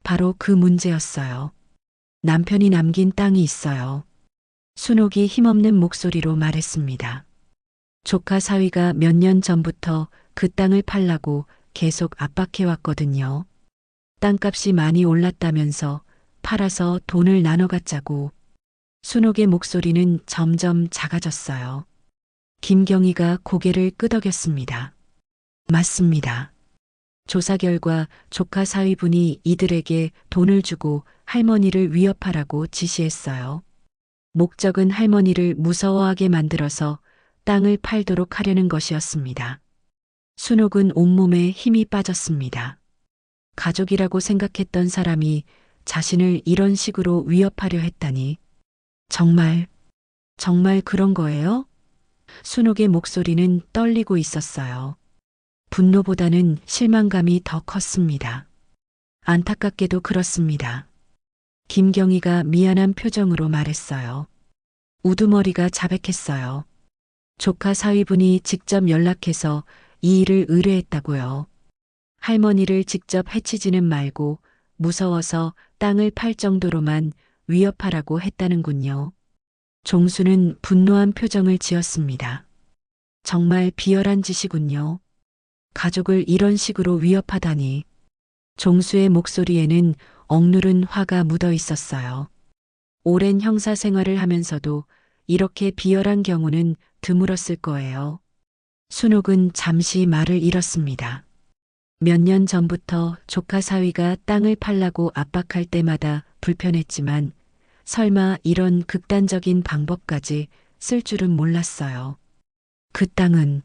바로 그 문제였어요. 남편이 남긴 땅이 있어요. 순옥이 힘없는 목소리로 말했습니다. 조카 사위가 몇 년 전부터 그 땅을 팔라고 계속 압박해왔거든요. 땅값이 많이 올랐다면서 팔아서 돈을 나눠 갖자고. 순옥의 목소리는 점점 작아졌어요. 김경희가 고개를 끄덕였습니다. 맞습니다. 조사 결과 조카 사위분이 이들에게 돈을 주고 할머니를 위협하라고 지시했어요. 목적은 할머니를 무서워하게 만들어서 땅을 팔도록 하려는 것이었습니다. 순옥은 온몸에 힘이 빠졌습니다. 가족이라고 생각했던 사람이 자신을 이런 식으로 위협하려 했다니. 정말 그런 거예요? 순옥의 목소리는 떨리고 있었어요. 분노보다는 실망감이 더 컸습니다. 안타깝게도 그렇습니다. 김경희가 미안한 표정으로 말했어요. 우두머리가 자백했어요. 조카 사위분이 직접 연락해서 이 일을 의뢰했다고요. 할머니를 직접 해치지는 말고 무서워서 땅을 팔 정도로만 위협하라고 했다는군요. 종수는 분노한 표정을 지었습니다. 정말 비열한 짓이군요. 가족을 이런 식으로 위협하다니. 종수의 목소리에는 억누른 화가 묻어 있었어요. 오랜 형사 생활을 하면서도 이렇게 비열한 경우는 드물었을 거예요. 순옥은 잠시 말을 잃었습니다. 몇 년 전부터 조카 사위가 땅을 팔라고 압박할 때마다 불편했지만 설마 이런 극단적인 방법까지 쓸 줄은 몰랐어요. 그 땅은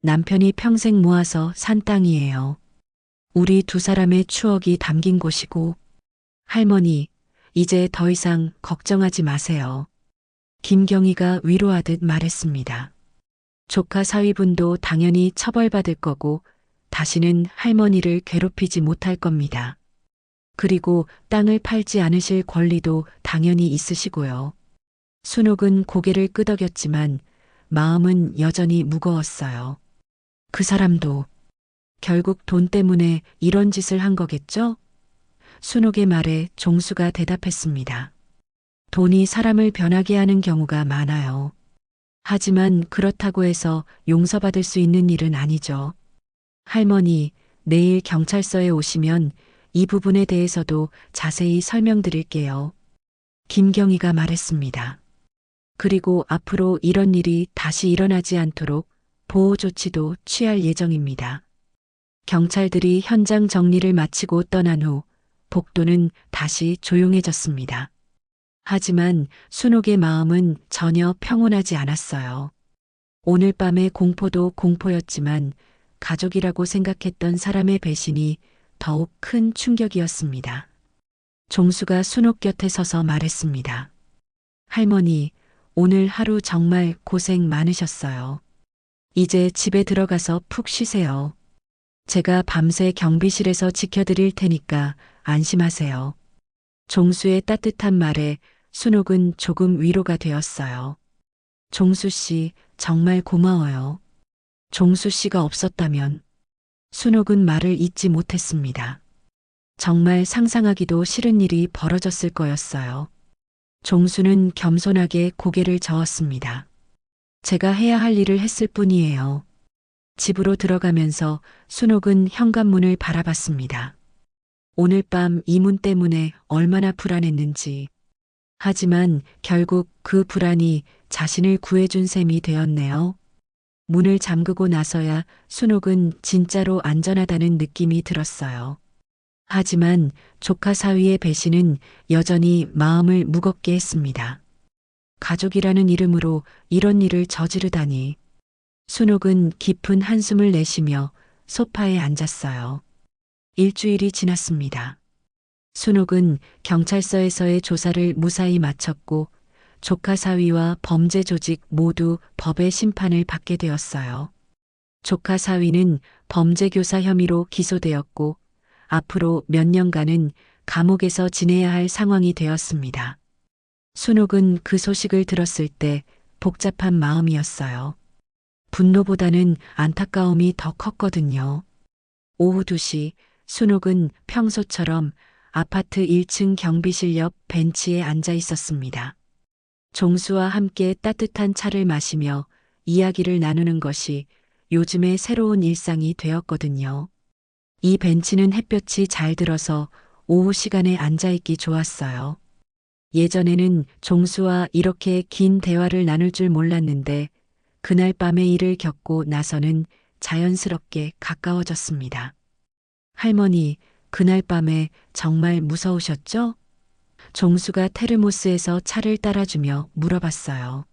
남편이 평생 모아서 산 땅이에요. 우리 두 사람의 추억이 담긴 곳이고, 할머니, 이제 더 이상 걱정하지 마세요. 김경희가 위로하듯 말했습니다. 조카 사위분도 당연히 처벌받을 거고 다시는 할머니를 괴롭히지 못할 겁니다. 그리고 땅을 팔지 않으실 권리도 당연히 있으시고요. 순옥은 고개를 끄덕였지만 마음은 여전히 무거웠어요. 그 사람도 결국 돈 때문에 이런 짓을 한 거겠죠? 순옥의 말에 종수가 대답했습니다. 돈이 사람을 변하게 하는 경우가 많아요. 하지만 그렇다고 해서 용서받을 수 있는 일은 아니죠. 할머니, 내일 경찰서에 오시면 이 부분에 대해서도 자세히 설명드릴게요. 김경희가 말했습니다. 그리고 앞으로 이런 일이 다시 일어나지 않도록 보호 조치도 취할 예정입니다. 경찰들이 현장 정리를 마치고 떠난 후 복도는 다시 조용해졌습니다. 하지만 순옥의 마음은 전혀 평온하지 않았어요. 오늘 밤의 공포도 공포였지만 가족이라고 생각했던 사람의 배신이 더욱 큰 충격이었습니다. 종수가 순옥 곁에 서서 말했습니다. 할머니, 오늘 하루 정말 고생 많으셨어요. 이제 집에 들어가서 푹 쉬세요. 제가 밤새 경비실에서 지켜드릴 테니까 안심하세요. 종수의 따뜻한 말에 순옥은 조금 위로가 되었어요. 종수 씨, 정말 고마워요. 종수 씨가 없었다면 순옥은 말을 잇지 못했습니다. 정말 상상하기도 싫은 일이 벌어졌을 거였어요. 종수는 겸손하게 고개를 저었습니다. 제가 해야 할 일을 했을 뿐이에요. 집으로 들어가면서 순옥은 현관문을 바라봤습니다. 오늘 밤 이 문 때문에 얼마나 불안했는지. 하지만 결국 그 불안이 자신을 구해준 셈이 되었네요. 문을 잠그고 나서야 순옥은 진짜로 안전하다는 느낌이 들었어요. 하지만 조카 사위의 배신은 여전히 마음을 무겁게 했습니다. 가족이라는 이름으로 이런 일을 저지르다니. 순옥은 깊은 한숨을 내쉬며 소파에 앉았어요. 일주일이 지났습니다. 순옥은 경찰서에서의 조사를 무사히 마쳤고 조카 사위와 범죄 조직 모두 법의 심판을 받게 되었어요. 조카 사위는 범죄 교사 혐의로 기소되었고 앞으로 몇 년간은 감옥에서 지내야 할 상황이 되었습니다. 순옥은 그 소식을 들었을 때 복잡한 마음이었어요. 분노보다는 안타까움이 더 컸거든요. 오후 2시 순옥은 평소처럼 아파트 1층 경비실 옆 벤치에 앉아 있었습니다. 종수와 함께 따뜻한 차를 마시며 이야기를 나누는 것이 요즘의 새로운 일상이 되었거든요. 이 벤치는 햇볕이 잘 들어서 오후 시간에 앉아있기 좋았어요. 예전에는 종수와 이렇게 긴 대화를 나눌 줄 몰랐는데 그날 밤의 일을 겪고 나서는 자연스럽게 가까워졌습니다. 할머니, 그날 밤에 정말 무서우셨죠? 종수가 테르모스에서 차를 따라주며 물어봤어요.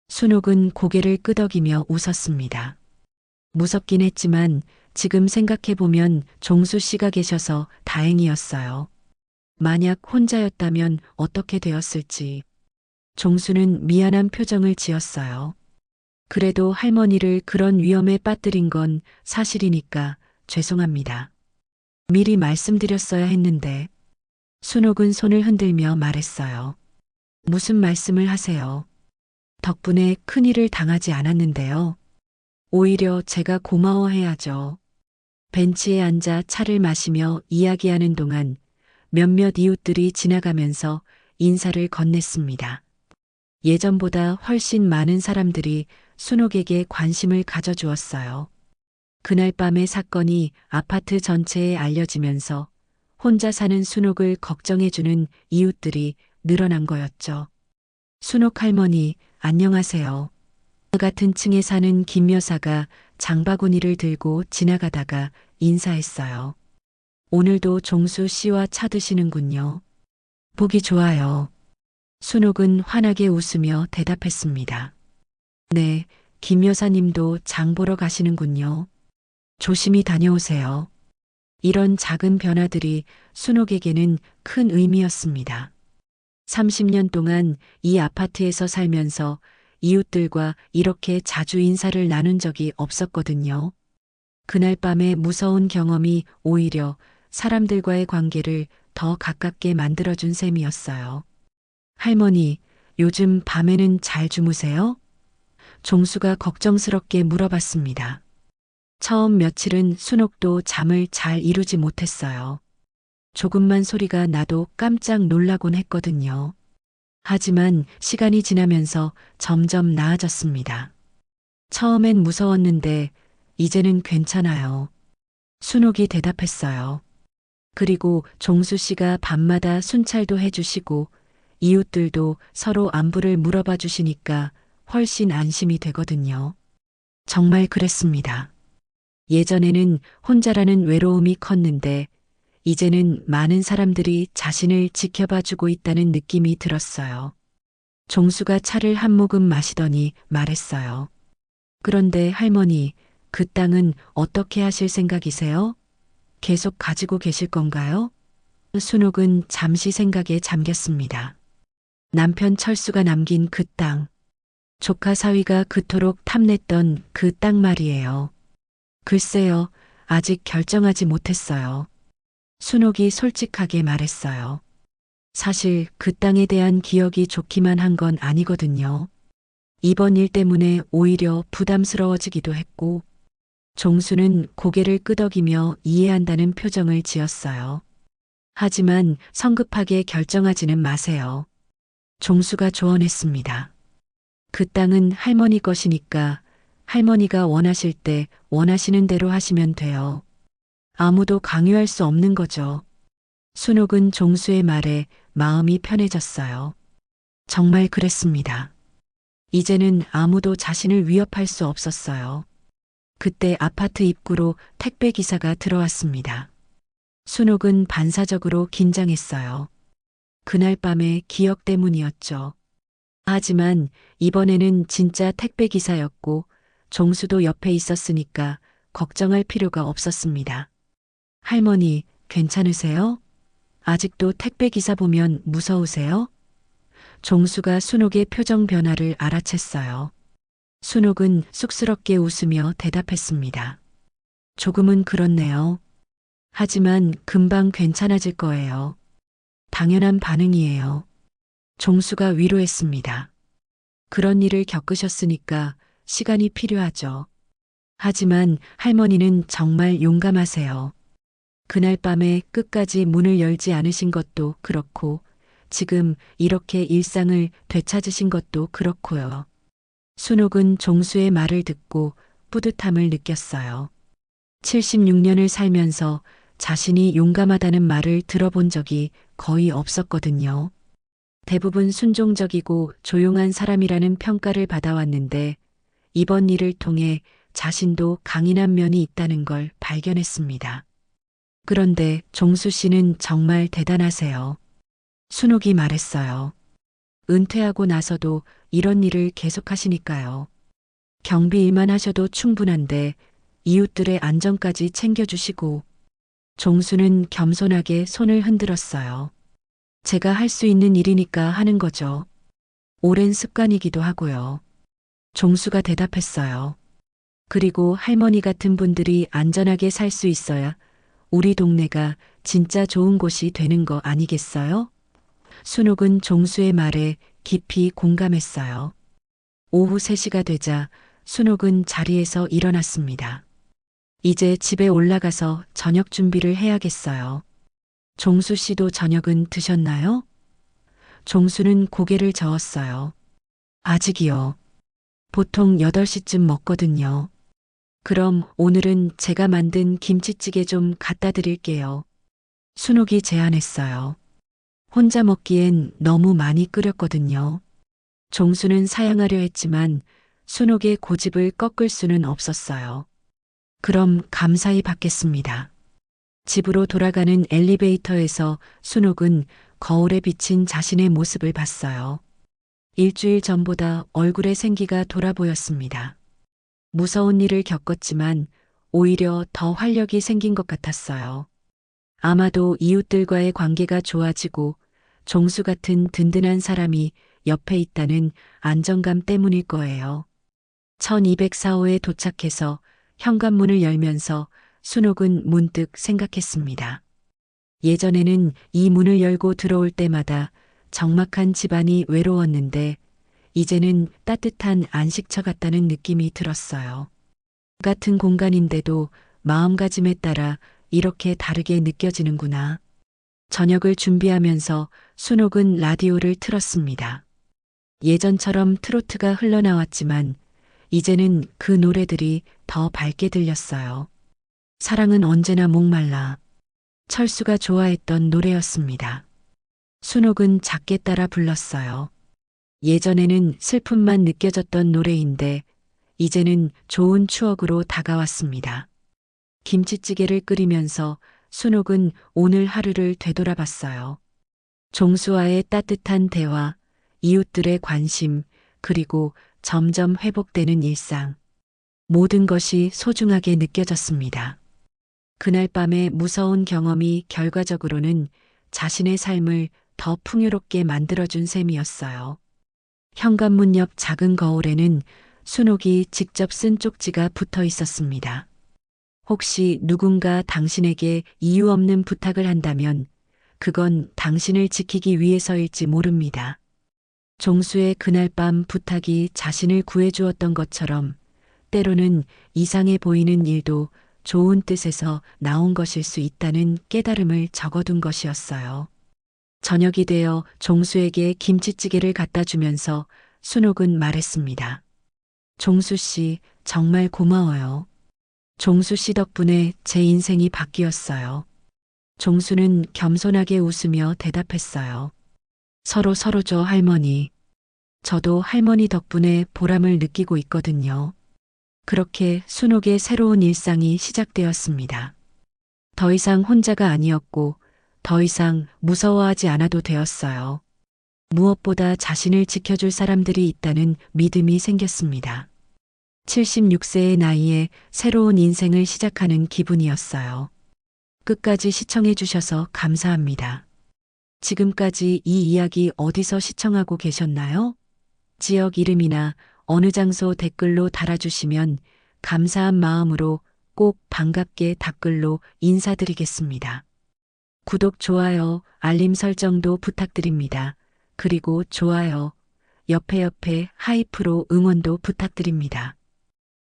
순옥은 고개를 끄덕이며 웃었습니다. 무섭긴 했지만 지금 생각해보면 종수 씨가 계셔서 다행이었어요. 만약 혼자였다면 어떻게 되었을지. 종수는 미안한 표정을 지었어요. 그래도 할머니를 그런 위험에 빠뜨린 건 사실이니까 죄송합니다. 미리 말씀드렸어야 했는데. 순옥은 손을 흔들며 말했어요. 무슨 말씀을 하세요? 덕분에 큰일을 당하지 않았는데요. 오히려 제가 고마워해야죠. 벤치에 앉아 차를 마시며 이야기하는 동안 몇몇 이웃들이 지나가면서 인사를 건넸습니다. 예전보다 훨씬 많은 사람들이 순옥에게 관심을 가져주었어요. 그날 밤의 사건이 아파트 전체에 알려지면서 혼자 사는 순옥을 걱정해주는 이웃들이 늘어난 거였죠. 순옥 할머니, 안녕하세요. 같은 층에 사는 김 여사가 장바구니를 들고 지나가다가 인사했어요. 오늘도 종수 씨와 차 드시는군요. 보기 좋아요. 순옥은 환하게 웃으며 대답했습니다. 네, 김 여사님도 장 보러 가시는군요. 조심히 다녀오세요. 이런 작은 변화들이 순옥에게는 큰 의미였습니다. 30년 동안 이 아파트에서 살면서 이웃들과 이렇게 자주 인사를 나눈 적이 없었거든요. 그날 밤의 무서운 경험이 오히려 사람들과의 관계를 더 가깝게 만들어준 셈이었어요. 할머니, 요즘 밤에는 잘 주무세요? 종수가 걱정스럽게 물어봤습니다. 처음 며칠은 순옥도 잠을 잘 이루지 못했어요. 조금만 소리가 나도 깜짝 놀라곤 했거든요. 하지만 시간이 지나면서 점점 나아졌습니다. 처음엔 무서웠는데 이제는 괜찮아요. 순옥이 대답했어요. 그리고 종수 씨가 밤마다 순찰도 해주시고 이웃들도 서로 안부를 물어봐 주시니까 훨씬 안심이 되거든요. 정말 그랬습니다. 예전에는 혼자라는 외로움이 컸는데 이제는 많은 사람들이 자신을 지켜봐 주고 있다는 느낌이 들었어요. 종수가 차를 한 모금 마시더니 말했어요. 그런데 할머니, 그 땅은 어떻게 하실 생각이세요? 계속 가지고 계실 건가요? 순옥은 잠시 생각에 잠겼습니다. 남편 철수가 남긴 그 땅. 조카 사위가 그토록 탐냈던 그 땅 말이에요. 글쎄요, 아직 결정하지 못했어요. 순옥이 솔직하게 말했어요. 사실 그 땅에 대한 기억이 좋기만 한 건 아니거든요. 이번 일 때문에 오히려 부담스러워지기도 했고, 종수는 고개를 끄덕이며 이해한다는 표정을 지었어요. 하지만 성급하게 결정하지는 마세요. 종수가 조언했습니다. 그 땅은 할머니 것이니까 할머니가 원하실 때 원하시는 대로 하시면 돼요. 아무도 강요할 수 없는 거죠. 순옥은 종수의 말에 마음이 편해졌어요. 정말 그랬습니다. 이제는 아무도 자신을 위협할 수 없었어요. 그때 아파트 입구로 택배 기사가 들어왔습니다. 순옥은 반사적으로 긴장했어요. 그날 밤의 기억 때문이었죠. 하지만 이번에는 진짜 택배 기사였고 종수도 옆에 있었으니까 걱정할 필요가 없었습니다. 할머니, 괜찮으세요? 아직도 택배 기사 보면 무서우세요? 종수가 순옥의 표정 변화를 알아챘어요. 순옥은 쑥스럽게 웃으며 대답했습니다. 조금은 그렇네요. 하지만 금방 괜찮아질 거예요. 당연한 반응이에요. 종수가 위로했습니다. 그런 일을 겪으셨으니까 시간이 필요하죠. 하지만 할머니는 정말 용감하세요. 그날 밤에 끝까지 문을 열지 않으신 것도 그렇고 지금 이렇게 일상을 되찾으신 것도 그렇고요. 순옥은 종수의 말을 듣고 뿌듯함을 느꼈어요. 76년을 살면서 자신이 용감하다는 말을 들어본 적이 거의 없었거든요. 대부분 순종적이고 조용한 사람이라는 평가를 받아왔는데 이번 일을 통해 자신도 강인한 면이 있다는 걸 발견했습니다. 그런데 종수 씨는 정말 대단하세요. 순옥이 말했어요. 은퇴하고 나서도 이런 일을 계속하시니까요. 경비 일만 하셔도 충분한데 이웃들의 안전까지 챙겨주시고 종수는 겸손하게 손을 흔들었어요. 제가 할 수 있는 일이니까 하는 거죠. 오랜 습관이기도 하고요. 종수가 대답했어요. 그리고 할머니 같은 분들이 안전하게 살 수 있어야 우리 동네가 진짜 좋은 곳이 되는 거 아니겠어요? 순옥은 종수의 말에 깊이 공감했어요. 오후 3시가 되자 순옥은 자리에서 일어났습니다. 이제 집에 올라가서 저녁 준비를 해야겠어요. 종수 씨도 저녁은 드셨나요? 종수는 고개를 저었어요. 아직이요. 보통 8시쯤 먹거든요. 그럼 오늘은 제가 만든 김치찌개 좀 갖다 드릴게요. 순옥이 제안했어요. 혼자 먹기엔 너무 많이 끓였거든요. 종수는 사양하려 했지만 순옥의 고집을 꺾을 수는 없었어요. 그럼 감사히 받겠습니다. 집으로 돌아가는 엘리베이터에서 순옥은 거울에 비친 자신의 모습을 봤어요. 일주일 전보다 얼굴에 생기가 돌아 보였습니다. 무서운 일을 겪었지만 오히려 더 활력이 생긴 것 같았어요. 아마도 이웃들과의 관계가 좋아지고 종수 같은 든든한 사람이 옆에 있다는 안정감 때문일 거예요. 1204호에 도착해서 현관문을 열면서 순옥은 문득 생각했습니다. 예전에는 이 문을 열고 들어올 때마다 적막한 집안이 외로웠는데 이제는 따뜻한 안식처 같다는 느낌이 들었어요. 같은 공간인데도 마음가짐에 따라 이렇게 다르게 느껴지는구나. 저녁을 준비하면서 순옥은 라디오를 틀었습니다. 예전처럼 트로트가 흘러나왔지만 이제는 그 노래들이 더 밝게 들렸어요. 사랑은 언제나 목말라. 철수가 좋아했던 노래였습니다. 순옥은 작게 따라 불렀어요. 예전에는 슬픔만 느껴졌던 노래인데 이제는 좋은 추억으로 다가왔습니다. 김치찌개를 끓이면서 순옥은 오늘 하루를 되돌아봤어요. 종수와의 따뜻한 대화, 이웃들의 관심, 그리고 점점 회복되는 일상. 모든 것이 소중하게 느껴졌습니다. 그날 밤의 무서운 경험이 결과적으로는 자신의 삶을 더 풍요롭게 만들어준 셈이었어요. 현관문 옆 작은 거울에는 순옥이 직접 쓴 쪽지가 붙어 있었습니다. 혹시 누군가 당신에게 이유 없는 부탁을 한다면 그건 당신을 지키기 위해서일지 모릅니다. 종수의 그날 밤 부탁이 자신을 구해주었던 것처럼 때로는 이상해 보이는 일도 좋은 뜻에서 나온 것일 수 있다는 깨달음을 적어둔 것이었어요. 저녁이 되어 종수에게 김치찌개를 갖다 주면서 순옥은 말했습니다. 종수 씨, 정말 고마워요. 종수 씨 덕분에 제 인생이 바뀌었어요. 종수는 겸손하게 웃으며 대답했어요. 서로죠, 할머니. 저도 할머니 덕분에 보람을 느끼고 있거든요. 그렇게 순옥의 새로운 일상이 시작되었습니다. 더 이상 혼자가 아니었고 더 이상 무서워하지 않아도 되었어요. 무엇보다 자신을 지켜줄 사람들이 있다는 믿음이 생겼습니다. 76세의 나이에 새로운 인생을 시작하는 기분이었어요. 끝까지 시청해 주셔서 감사합니다. 지금까지 이 이야기 어디서 시청하고 계셨나요? 지역 이름이나 어느 장소 댓글로 달아주시면 감사한 마음으로 꼭 반갑게 답글로 인사드리겠습니다. 구독, 좋아요, 알림 설정도 부탁드립니다. 그리고 좋아요, 옆에 하이프로 응원도 부탁드립니다.